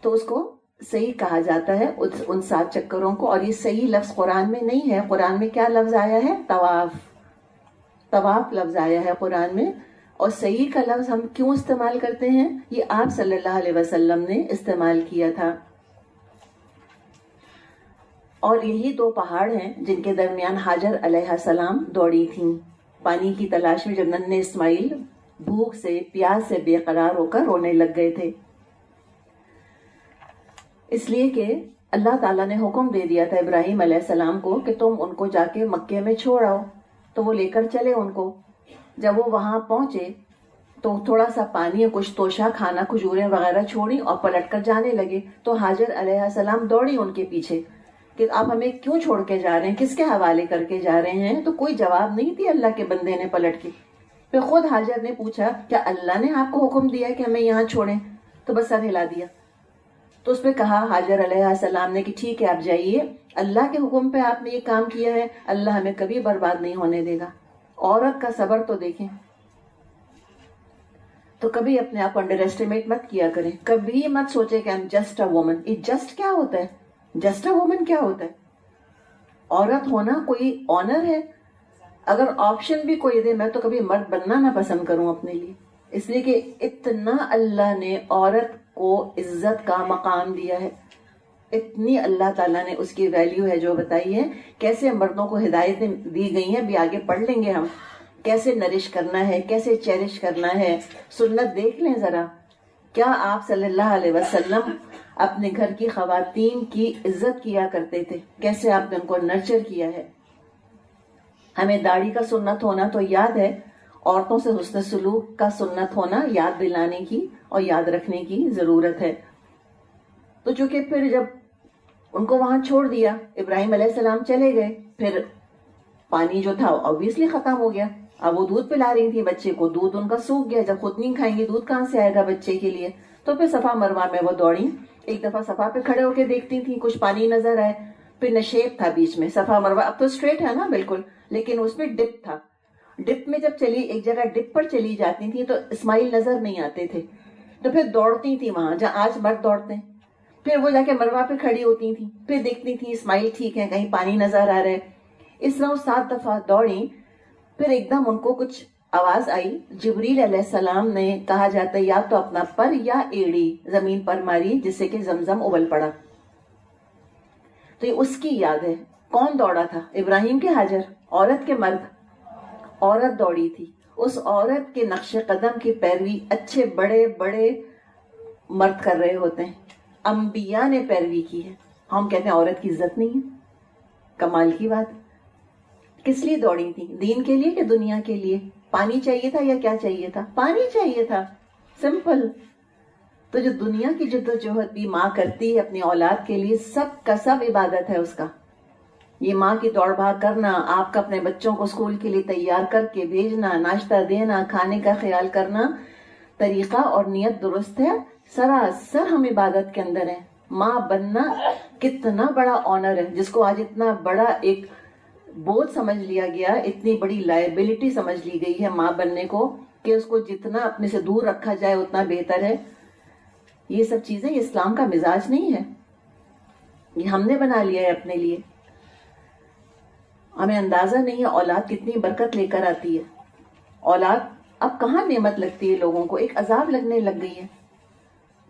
تو اس کو صحیح کہا جاتا ہے ان 7 چکروں کو. اور یہ صحیح لفظ قرآن میں نہیں ہے. قرآن میں کیا لفظ آیا ہے؟ طواف. طواف لفظ آیا ہے قرآن میں. اور صحیح کا لفظ ہم کیوں استعمال کرتے ہیں؟ یہ آپ صلی اللہ علیہ وسلم نے استعمال کیا تھا. اور یہی 2 پہاڑ ہیں جن کے درمیان حاجر علیہ السلام دوڑی تھیں پانی کی تلاش میں، جب ننھے اسماعیل بھوک سے پیاس سے بے قرار ہو کر رونے لگ گئے تھے. اس لیے کہ اللہ تعالیٰ نے حکم دے دیا تھا ابراہیم علیہ السلام کو کہ تم ان کو جا کے مکے میں چھوڑ آؤ. تو وہ لے کر چلے ان کو. جب وہ وہاں پہنچے تو تھوڑا سا پانی، کچھ توشہ کھانا، کھجوریں وغیرہ چھوڑی اور پلٹ کر جانے لگے. تو حاجر علیہ السلام دوڑی ان کے پیچھے کہ آپ ہمیں کیوں چھوڑ کے جا رہے ہیں، کس کے حوالے کر کے جا رہے ہیں؟ تو کوئی جواب نہیں دی اللہ کے بندے نے پلٹ کے. پھر خود حاجر نے پوچھا کیا اللہ نے آپ کو حکم دیا کہ ہمیں یہاں چھوڑیں؟ تو بس سر ہلا دیا. تو اس پہ کہا حاجر علیہ السلام نے کہ ٹھیک ہے آپ جائیے، اللہ کے حکم پہ آپ نے یہ کام کیا ہے، اللہ ہمیں کبھی برباد نہیں ہونے دے گا. عورت کا صبر تو دیکھیں. تو کبھی اپنے آپ انڈر ایسٹیمیٹ مت کیا کریں. کبھی مت سوچے کہ I'm just a woman. یہ جسٹ کیا ہوتا ہے؟ جسٹ اے وومن کیا ہوتا ہے؟ عورت ہونا کوئی آنر ہے. اگر آپشن بھی کوئی دے، میں تو کبھی مرد بننا نہ پسند کروں اپنے لیے. اس لیے کہ اتنا اللہ نے عورت کو عزت کا مقام دیا ہے، اتنی اللہ تعالیٰ نے اس کی ویلیو ہے جو بتائی ہے. کیسے مردوں کو ہدایتیں دی گئی ہیں بھی آگے پڑھ لیں گے ہم. کیسے نرش کرنا ہے، کیسے چیرش کرنا ہے. سنت دیکھ لیں ذرا. کیا آپ صلی اللہ علیہ وسلم اپنے گھر کی خواتین کی عزت کیا کرتے تھے، کیسے آپ نے ان کو نرچر کیا ہے. ہمیں داڑھی کا سنت ہونا تو یاد ہے، عورتوں سے حسن سلوک کا سنت ہونا یاد دلانے کی اور یاد رکھنے کی ضرورت ہے. تو چونکہ پھر جب ان کو وہاں چھوڑ دیا، ابراہیم علیہ السلام چلے گئے، پھر پانی جو تھا obviously ختم ہو گیا. اب وہ دودھ پلا رہی تھی بچے کو، دودھ ان کا سوکھ گیا. جب خود نہیں کھائیں گے دودھ کہاں سے آئے گا بچے کے لیے؟ تو پھر صفا مروہ میں وہ دوڑی. ایک دفعہ صفا پہ کھڑے ہو کے دیکھتی تھی، کچھ پانی نظر آئے. پھر نشیب تھا بیچ میں. صفا مروہ اب تو اسٹریٹ ہے نا بالکل، لیکن اس میں ڈپ تھا. ڈپ میں جب چلی، ایک جگہ ڈپ پر چلی جاتی تھی تو اسماعیل نظر نہیں آتے تھے. تو پھر دوڑتی تھی وہاں جہاں آج مرد دوڑتے ہیں. پھر وہ جا کے مروہ پہ کھڑی ہوتی تھی، پھر دیکھتی تھی اسماعیل ٹھیک ہے، کہیں پانی نظر آ رہا ہے. اس طرح 7 دفعہ دوڑی. پھر ایک دم ان کو کچھ آواز آئی. جبریل علیہ السلام نے، کہا جاتا ہے یا تو اپنا پر یا ایڑی زمین پر ماری، جس سے کہ زمزم ابل پڑا. تو یہ اس کی یاد ہے. کون دوڑا تھا؟ ابراہیم کے حاجر؟ عورت کے مرد؟ عورت دوڑی تھی. اس عورت کے نقش قدم کی پیروی اچھے بڑے بڑے مرد کر رہے ہوتے ہیں. انبیاء نے پیروی کی ہے. ہم کہتے ہیں عورت کی عزت نہیں ہے. کمال کی بات. کس لیے دوڑی تھی؟ دین کے لیے کہ دنیا کے لیے؟ پانی چاہیے تھا یا کیا چاہیے تھا؟ پانی چاہیے تھا، سمپل. تو جو دنیا کی جدوجہد بھی ماں کرتی ہے اپنی اولاد کے لیے، سب کا سب عبادت ہے اس کا. یہ ماں کی دوڑ بھاگ کرنا، آپ کا اپنے بچوں کو اسکول کے لیے تیار کر کے بھیجنا، ناشتہ دینا، کھانے کا خیال کرنا، طریقہ اور نیت درست ہے، سراسر ہم عبادت کے اندر ہیں. ماں بننا کتنا بڑا آنر ہے، جس کو آج اتنا بڑا ایک بوجھ سمجھ لیا گیا، اتنی بڑی لائبلٹی سمجھ لی گئی ہے ماں بننے کو، کہ اس کو جتنا اپنے سے دور رکھا جائے اتنا بہتر ہے. یہ سب چیزیں اسلام کا مزاج نہیں ہے، یہ ہم نے بنا لیا ہے اپنے لیے. ہمیں اندازہ نہیں ہے اولاد کتنی برکت لے کر آتی ہے. اولاد اب کہاں نعمت لگتی ہے لوگوں کو، ایک عذاب لگنے لگ گئی ہے.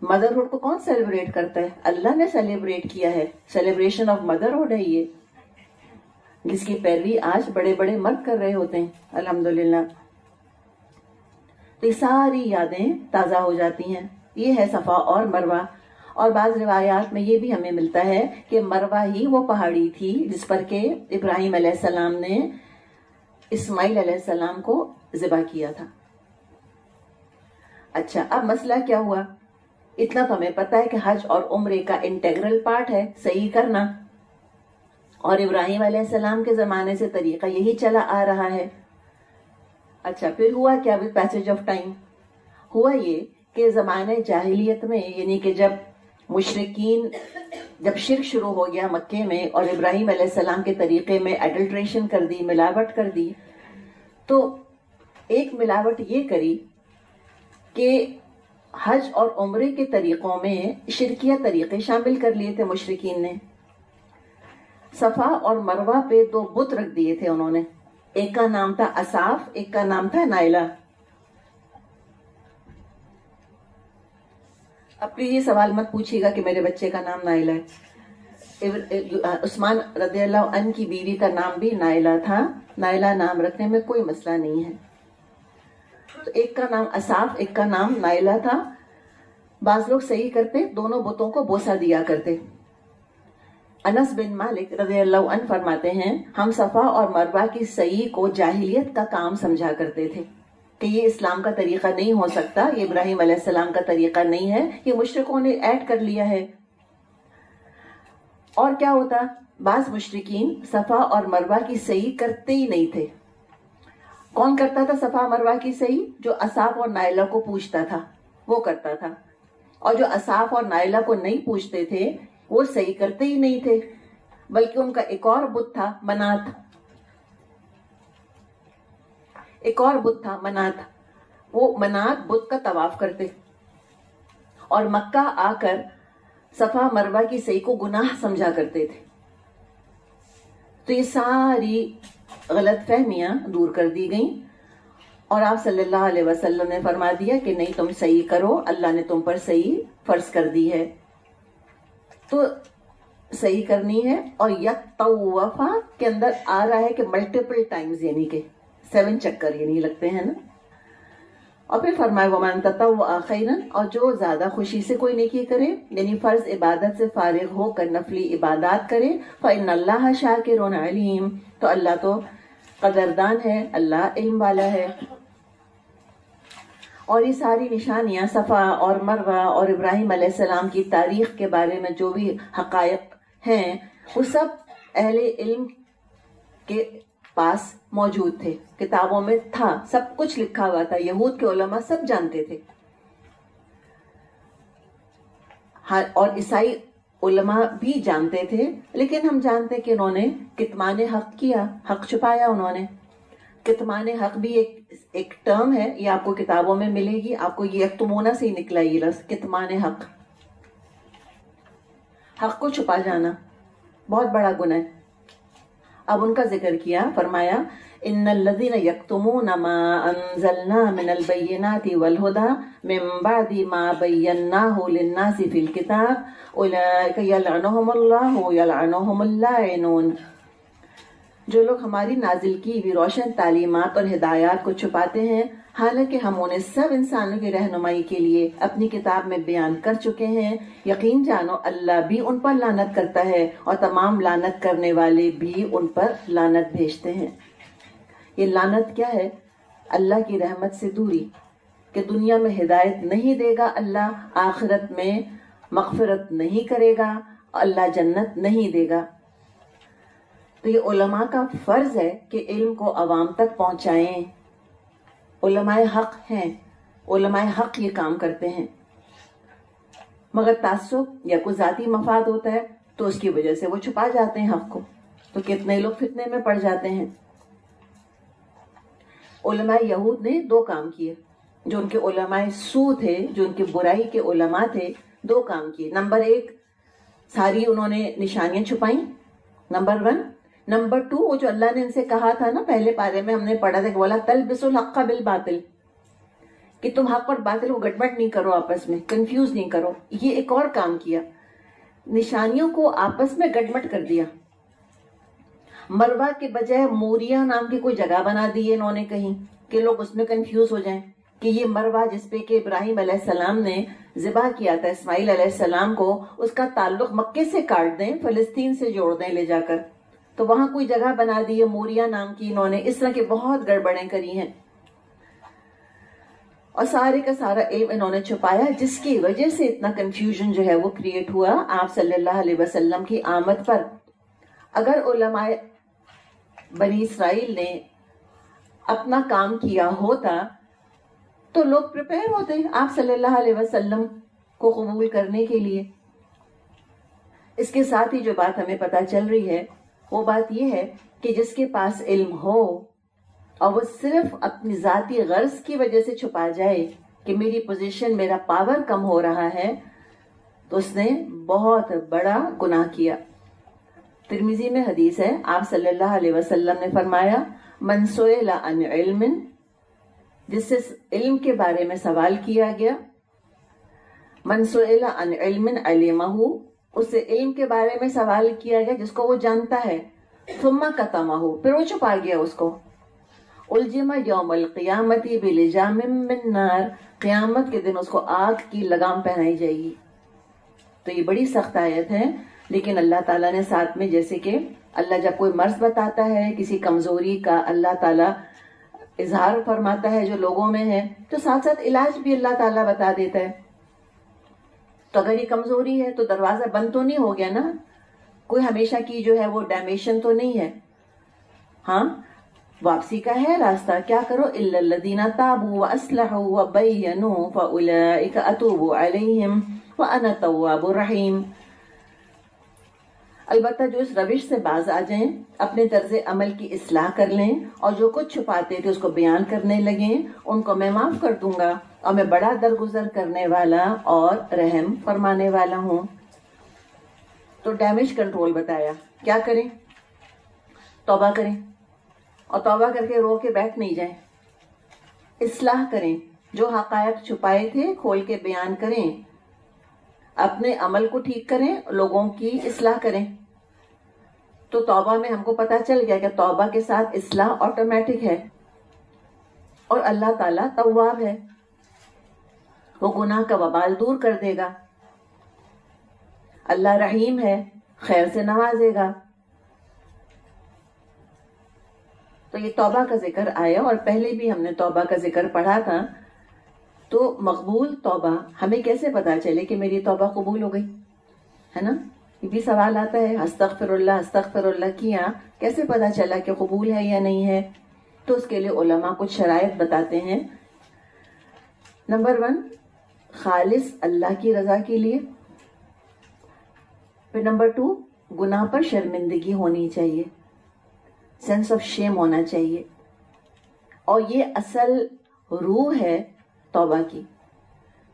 مدرہڈ کو کون سیلیبریٹ کرتا ہے؟ اللہ نے سیلیبریٹ کیا ہے. سیلیبریشن آف مدرہڈ ہے یہ، جس کی پیروی آج بڑے بڑے مرد کر رہے ہوتے ہیں الحمدللہ. تو یہ ساری یادیں تازہ ہو جاتی ہیں. یہ ہے صفا اور مروہ. اور بعض روایات میں یہ بھی ہمیں ملتا ہے کہ مروہ ہی وہ پہاڑی تھی جس پر کہ ابراہیم علیہ السلام نے اسماعیل علیہ السلام کو ذبح کیا تھا. اچھا، اب مسئلہ کیا ہوا؟ اتنا تو ہمیں پتا ہے کہ حج اور عمرے کا انٹیگرل پارٹ ہے صحیح کرنا، اور ابراہیم علیہ السلام کے زمانے سے طریقہ یہی چلا آ رہا ہے. اچھا، پھر ہوا کیا ود پیسج آف ٹائم؟ ہوا یہ کہ زمانے جاہلیت میں یعنی کہ جب مشرکین جب شرک شروع ہو گیا مکے میں اور ابراہیم علیہ السلام کے طریقے میں ایڈلٹریشن کر دی، ملاوٹ کر دی، تو ایک ملاوٹ یہ کری کہ حج اور عمرے کے طریقوں میں شرکیہ طریقے شامل کر لیے تھے مشرکین نے. صفا اور مروہ پہ 2 بت رکھ دیے تھے انہوں نے، ایک کا نام تھا اصاف، ایک کا نام تھا نائلہ. اب یہ سوال مت پوچھیے گا کہ میرے بچے کا نام نائلہ ہے. عثمان رضی اللہ عنہ کی بیوی کا نام بھی نائلہ تھا. نائلہ نام رکھنے میں کوئی مسئلہ نہیں ہے. تو ایک کا نام اصاف، ایک کا نام نائلہ تھا. بعض لوگ صحیح کرتے، دونوں بتوں کو بوسہ دیا کرتے. انس بن مالک رضی اللہ عنہ فرماتے ہیں ہم صفا اور مروہ کی سعی کو جاہلیت کا کام سمجھا کرتے تھے کہ یہ اسلام کا طریقہ نہیں ہو سکتا، یہ ابراہیم علیہ السلام کا طریقہ نہیں ہے، یہ مشرکوں نے ایڈ کر لیا ہے. اور کیا ہوتا، بعض مشرکین صفا اور مروہ کی سعی کرتے ہی نہیں تھے. کون کرتا تھا صفا مروہ کی سعی؟ جو اصاف اور نائلہ کو پوجتا تھا وہ کرتا تھا. اور جو اصاف اور نائلہ کو نہیں پوجتے تھے وہ سعی کرتے ہی نہیں تھے، بلکہ ان کا ایک اور بت تھا منات. ایک اور بت تھا منات. وہ منات بت کا طواف کرتے اور مکہ آ کر صفا مروہ کی سعی کو گناہ سمجھا کرتے تھے. تو یہ ساری غلط فہمیاں دور کر دی گئیں اور آپ صلی اللہ علیہ وسلم نے فرما دیا کہ نہیں، تم سعی کرو، اللہ نے تم پر سعی فرض کر دی ہے. تو سعی کرنی ہے. اور یطوفا کے اندر آ رہا ہے کہ ملٹیپل ٹائمز، یعنی کہ 7 چکر یعنی لگتے ہیں نا. اور پھر فرمایا وَمَن تَطَوَّعَ خَيْرًا، اور جو زیادہ خوشی سے کوئی نیکی کرے یعنی فرض عبادت سے فارغ ہو کر نفلی عبادات کرے، فَإِنَّ اللَّهَ شَاكِرٌ عَلِيمٌ، تو اللہ تو قدردان ہے، اللہ علم والا ہے. اور یہ ساری نشانیاں صفا اور مروہ اور ابراہیم علیہ السلام کی تاریخ کے بارے میں جو بھی حقائق ہیں وہ سب اہل علم کے پاس موجود تھے، کتابوں میں تھا، سب کچھ لکھا ہوا تھا. یہود کے علماء سب جانتے تھے اور عیسائی علماء بھی جانتے تھے. لیکن ہم جانتے کہ انہوں نے کتمان حق کیا، حق چھپایا انہوں نے. کتمان حق بھی ایک ٹرم ہے، یہ آپ کو کتابوں میں ملے گی. آپ کو یہ یکتمونہ سے ہی نکلا یہ لفظ کتمان حق. حق کو چھپا جانا بہت بڑا گناہ ہے. اب ان کا ذکر کیا، فرمایا ان الذين يكتمون ما انزلنا من البينات والهدى من بعد ما بيناه للناس في الكتاب اولئك يلعنهم الله ويلعنهم اللاعنون. جو لوگ ہماری نازل کی ہوئی روشن تعلیمات اور ہدایات کو چھپاتے ہیں، حالانکہ ہم انہیں سب انسانوں کی رہنمائی کے لیے اپنی کتاب میں بیان کر چکے ہیں، یقین جانو اللہ بھی ان پر لعنت کرتا ہے اور تمام لعنت کرنے والے بھی ان پر لعنت بھیجتے ہیں. یہ لعنت کیا ہے؟ اللہ کی رحمت سے دوری، کہ دنیا میں ہدایت نہیں دے گا اللہ، آخرت میں مغفرت نہیں کرے گا، اللہ جنت نہیں دے گا. تو یہ علماء کا فرض ہے کہ علم کو عوام تک پہنچائیں. علماء حق ہیں، علماء حق یہ کام کرتے ہیں. مگر تعصب یا کوئی ذاتی مفاد ہوتا ہے تو اس کی وجہ سے وہ چھپا جاتے ہیں حق کو. تو کتنے لوگ فتنے میں پڑ جاتے ہیں. علماء یہود نے 2 کام کیے. جو ان کے علماء سو تھے، جو ان کے برائی کے علماء تھے، 2 کام کیے. نمبر 1، ساری انہوں نے نشانیاں چھپائیں، نمبر 1. نمبر 2، وہ جو اللہ نے ان سے کہا تھا نا، پہلے پارے میں ہم نے پڑھا تھا کہ بولا تلبسوا الحق بالباطل، کہ تم حق اور باطل کو گڑبڑ نہیں کرو، آپس میں کنفیوز نہیں کرو. یہ ایک اور کام کیا، نشانیوں کو آپس میں گڑبڑ کر دیا. مروہ کے بجائے موریا نام کی کوئی جگہ بنا دی انہوں نے کہیں، کہ لوگ اس میں کنفیوز ہو جائیں کہ یہ مروہ جس پہ کہ ابراہیم علیہ السلام نے ذبح کیا تھا اسماعیل علیہ السلام کو، اس کا تعلق مکے سے کاٹ دیں، فلسطین سے جوڑ دیں لے جا کر. تو وہاں کوئی جگہ بنا دی ہے موریا نام کی. انہوں نے اس طرح کی بہت گڑبڑیں کری ہیں اور سارے کا سارا علم انہوں نے چھپایا، جس کی وجہ سے اتنا کنفیوژن جو ہے وہ کریٹ ہوا آپ صلی اللہ علیہ وسلم کی آمد پر. اگر علماء بنی اسرائیل نے اپنا کام کیا ہوتا تو لوگ پریپیئر ہوتے ہیں آپ صلی اللہ علیہ وسلم کو قبول کرنے کے لیے. اس کے ساتھ ہی جو بات ہمیں پتہ چل رہی ہے وہ بات یہ ہے کہ جس کے پاس علم ہو اور وہ صرف اپنی ذاتی غرض کی وجہ سے چھپا جائے کہ میری پوزیشن، میرا پاور کم ہو رہا ہے، تو اس نے بہت بڑا گناہ کیا. ترمذی میں حدیث ہے، آپ صلی اللہ علیہ وسلم نے فرمایا من سئل عن علم، جس سے علم کے بارے میں سوال کیا گیا، من سئل عن علم علمہ، اس سے علم کے بارے میں سوال کیا گیا جس کو وہ جانتا ہے، ثم کتمہ، پھر وہ چھپا گیا اس کو، الجم یوم القیامت بلجام من نار، قیامت کے دن اس کو آگ کی لگام پہنائی جائے گی. تو یہ بڑی سخت آیت ہے، لیکن اللہ تعالیٰ نے ساتھ میں، جیسے کہ اللہ جب کوئی مرض بتاتا ہے، کسی کمزوری کا اللہ تعالیٰ اظہار فرماتا ہے جو لوگوں میں ہے، تو ساتھ ساتھ علاج بھی اللہ تعالیٰ بتا دیتا ہے. تو اگر یہ کمزوری ہے تو دروازہ بند تو نہیں ہو گیا نا، کوئی ہمیشہ کی جو ہے وہ ڈیمیشن تو نہیں ہے. ہاں واپسی کا ہے راستہ، کیا کرو، الا الذین تابوا واصلحوا وبینوا فاولئک اتوب علیہم وانا التواب الرحیم. البتہ جو اس روش سے باز آ جائیں، اپنے طرز عمل کی اصلاح کر لیں اور جو کچھ چھپاتے تھے اس کو بیان کرنے لگیں، ان کو میں معاف کر دوں گا اور میں بڑا درگزر کرنے والا اور رحم فرمانے والا ہوں. تو ڈیمیج کنٹرول بتایا، کیا کریں، توبہ کریں، اور توبہ کر کے رو کے بیٹھ نہیں جائیں، اصلاح کریں، جو حقائق چھپائے تھے کھول کے بیان کریں، اپنے عمل کو ٹھیک کریں، لوگوں کی اصلاح کریں. تو توبہ میں ہم کو پتا چل گیا کہ توبہ کے ساتھ اصلاح آٹومیٹک ہے، اور اللہ تعالیٰ تواب ہے، وہ گناہ کا وبال دور کر دے گا. اللہ رحیم ہے، خیر سے نوازے گا. تو یہ توبہ کا ذکر آیا، اور پہلے بھی ہم نے توبہ کا ذکر پڑھا تھا. تو مقبول توبہ ہمیں کیسے پتا چلے کہ میری توبہ قبول ہو گئی، ہے نا؟ یہ بھی سوال آتا ہے، استغفر اللہ کیا، کیسے پتا چلا کہ قبول ہے یا نہیں ہے؟ تو اس کے لیے علماء کچھ شرائط بتاتے ہیں. نمبر 1، خالص اللہ کی رضا کے لیے. پھر نمبر 2، گناہ پر شرمندگی ہونی چاہیے، سینس آف شیم ہونا چاہیے. اور یہ اصل روح ہے توبہ کی،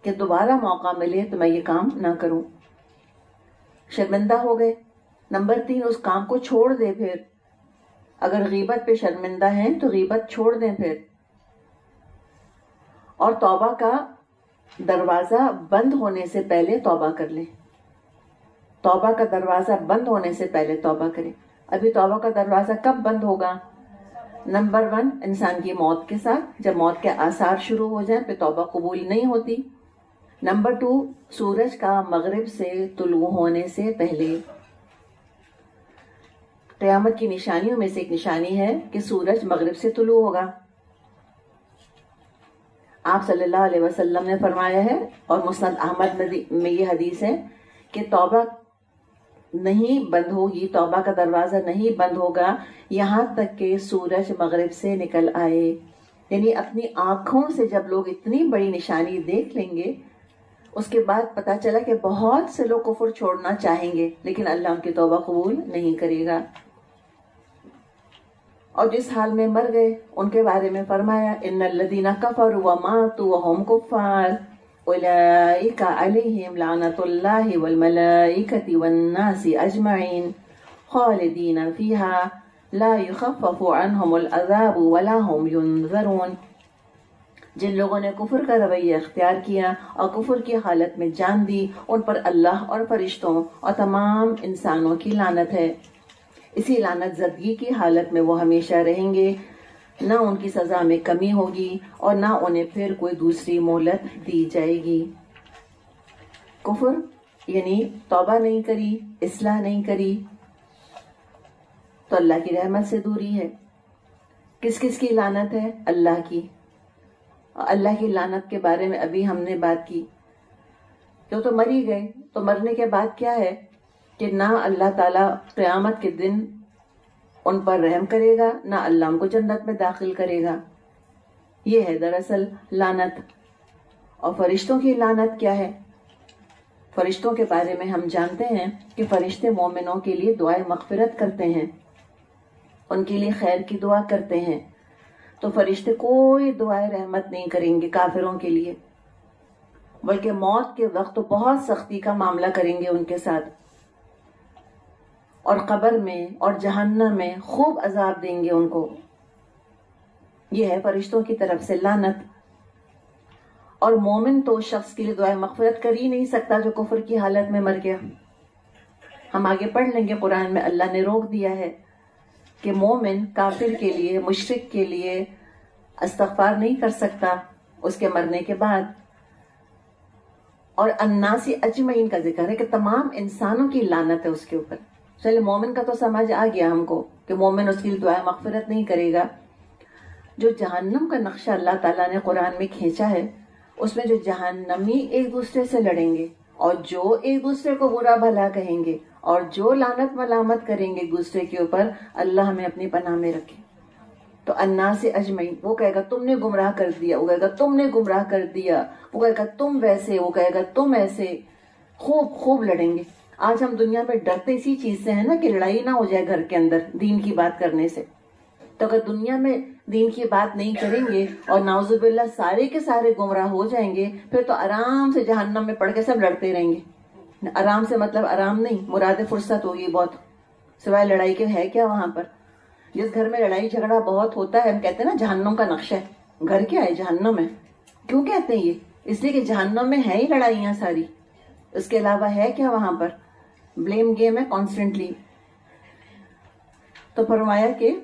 کہ دوبارہ موقع ملے تو میں یہ کام نہ کروں. شرمندہ ہو گئے. نمبر 3، اس کام کو چھوڑ دے. پھر اگر غیبت پہ شرمندہ ہیں تو غیبت چھوڑ دیں پھر. اور توبہ کا دروازہ بند ہونے سے پہلے توبہ کر لیں. توبہ کا دروازہ بند ہونے سے پہلے توبہ کریں. ابھی توبہ کا دروازہ کب بند ہوگا؟ نمبر 1، انسان کی موت کے ساتھ، جب موت کے آثار شروع ہو جائیں پھر توبہ قبول نہیں ہوتی. نمبر 2، سورج کا مغرب سے طلوع ہونے سے پہلے. قیامت کی نشانیوں میں سے ایک نشانی ہے کہ سورج مغرب سے طلوع ہوگا. آپ صلی اللہ علیہ وسلم نے فرمایا ہے، اور مسند احمد میں یہ حدیث ہے، کہ توبہ نہیں بند ہوگی، توبہ کا دروازہ نہیں بند ہوگا یہاں تک کہ سورج مغرب سے نکل آئے. یعنی اپنی آنکھوں سے جب لوگ اتنی بڑی نشانی دیکھ لیں گے، اس کے بعد پتا چلا کہ بہت سے لوگ کفر چھوڑنا چاہیں گے لیکن اللہ ان کی توبہ قبول نہیں کرے گا. اور جس حال میں مر گئے ان کے بارے میں فرمایا، ان الذین کفروا وماتوا وهم کفار اولئک علیہم لعنۃ اللہ والملائکۃ والناس اجمعین خالدین فیہا لا یخفف عنہم العذاب ولا هم ینظرون. جن لوگوں نے کفر کا رویہ اختیار کیا اور کفر کی حالت میں جان دی، ان پر اللہ اور فرشتوں اور تمام انسانوں کی لعنت ہے. اسی لعنت زدگی کی حالت میں وہ ہمیشہ رہیں گے، نہ ان کی سزا میں کمی ہوگی اور نہ انہیں پھر کوئی دوسری مہلت دی جائے گی. کفر یعنی توبہ نہیں کری، اصلاح نہیں کری، تو اللہ کی رحمت سے دوری ہے. کس کس کی لعنت ہے؟ اللہ کی. اللہ کی لعنت کے بارے میں ابھی ہم نے بات کی. جو تو مر ہی گئے، تو مرنے کے بعد کیا ہے کہ نہ اللہ تعالیٰ قیامت کے دن ان پر رحم کرے گا، نہ اللہ ان کو جنت میں داخل کرے گا. یہ ہے دراصل لعنت. اور فرشتوں کی لعنت کیا ہے؟ فرشتوں کے بارے میں ہم جانتے ہیں کہ فرشتے مومنوں کے لیے دعائے مغفرت کرتے ہیں، ان کے لیے خیر کی دعا کرتے ہیں. تو فرشتے کوئی دعائے رحمت نہیں کریں گے کافروں کے لیے، بلکہ موت کے وقت تو بہت سختی کا معاملہ کریں گے ان کے ساتھ، اور قبر میں اور جہنم میں خوب عذاب دیں گے ان کو. یہ ہے فرشتوں کی طرف سے لعنت. اور مومن تو اس شخص کے لیے دعائے مغفرت کر ہی نہیں سکتا جو کفر کی حالت میں مر گیا. ہم آگے پڑھ لیں گے، قرآن میں اللہ نے روک دیا ہے کہ مومن کافر کے لیے، مشرک کے لیے استغفار نہیں کر سکتا اس کے مرنے کے بعد. اور الناس اجمعین کا ذکر ہے کہ تمام انسانوں کی لعنت ہے اس کے اوپر. چلے مومن کا تو سمجھ آ گیا ہم کو کہ مومن اس کے لیے دعائے مغفرت نہیں کرے گا. جو جہنم کا نقشہ اللہ تعالیٰ نے قرآن میں کھینچا ہے، اس میں جو جہنمی ایک دوسرے سے لڑیں گے، اور جو ایک دوسرے کو برا بھلا کہیں گے، اور جو لعنت ملامت کریں گے ایک دوسرے کے اوپر، اللہ ہمیں اپنی پناہ میں رکھے. تو الناس اجمعین، وہ کہے گا تم نے گمراہ کر دیا، وہ کہے گا تم نے گمراہ کر دیا، وہ کہے گا تم ویسے، وہ کہے گا تم ایسے. خوب خوب لڑیں گے. آج ہم دنیا میں ڈرتے اسی چیز سے ہیں نا کہ لڑائی نہ ہو جائے گھر کے اندر دین کی بات کرنے سے. تو اگر دنیا میں دین کی بات نہیں کریں گے اور نعوذ باللہ سارے کے سارے گمراہ ہو جائیں گے، پھر تو آرام سے جہنم میں پڑھ کے سب لڑتے رہیں گے. آرام سے مطلب آرام نہیں، مراد فرصت ہوگی بہت، سوائے لڑائی کے ہے کیا وہاں پر. جس گھر میں لڑائی جھگڑا بہت ہوتا ہے، ہم کہتے ہیں نا جہنم کا نقشہ ہے. گھر کیا ہے؟ جہنم ہے. کیوں کہتے ہیں یہ؟ اس لیے کہ جہنم میں ہے ہی لڑائیاں ساری، اس کے علاوہ ہے کیا وہاں پر؟ بلیم گیم ہے کانسٹنٹلی. تو فرمایا کہ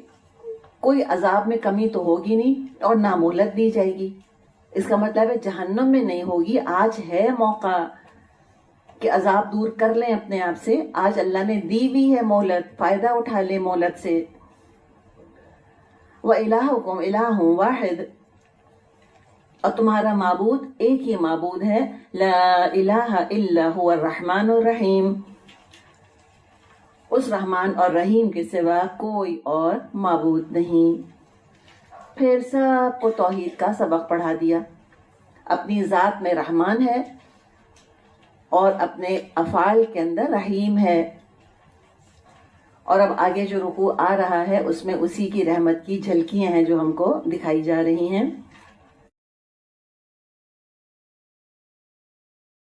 کوئی عذاب میں کمی تو ہوگی نہیں اور نہ مہلت دی جائے گی. اس کا مطلب ہے جہنم میں نہیں ہوگی. آج ہے موقع کہ عذاب دور کر لیں اپنے آپ سے. آج اللہ نے دی بھی ہے مہلت، فائدہ اٹھا لیں مہلت سے. وَإِلَٰهُكُمْ إِلَٰهٌ وَاحِدٌ، اور تمہارا معبود ایک ہی معبود ہے. لا الہ الا هو الرحمن الرحیم، اس رحمان اور رحیم کے سوا کوئی اور معبود نہیں. پھر سب کو توحید کا سبق پڑھا دیا. اپنی ذات میں رحمان ہے اور اپنے افعال کے اندر رحیم ہے. اور اب آگے جو رکوع آ رہا ہے اس میں اسی کی رحمت کی جھلکیاں ہیں جو ہم کو دکھائی جا رہی ہیں.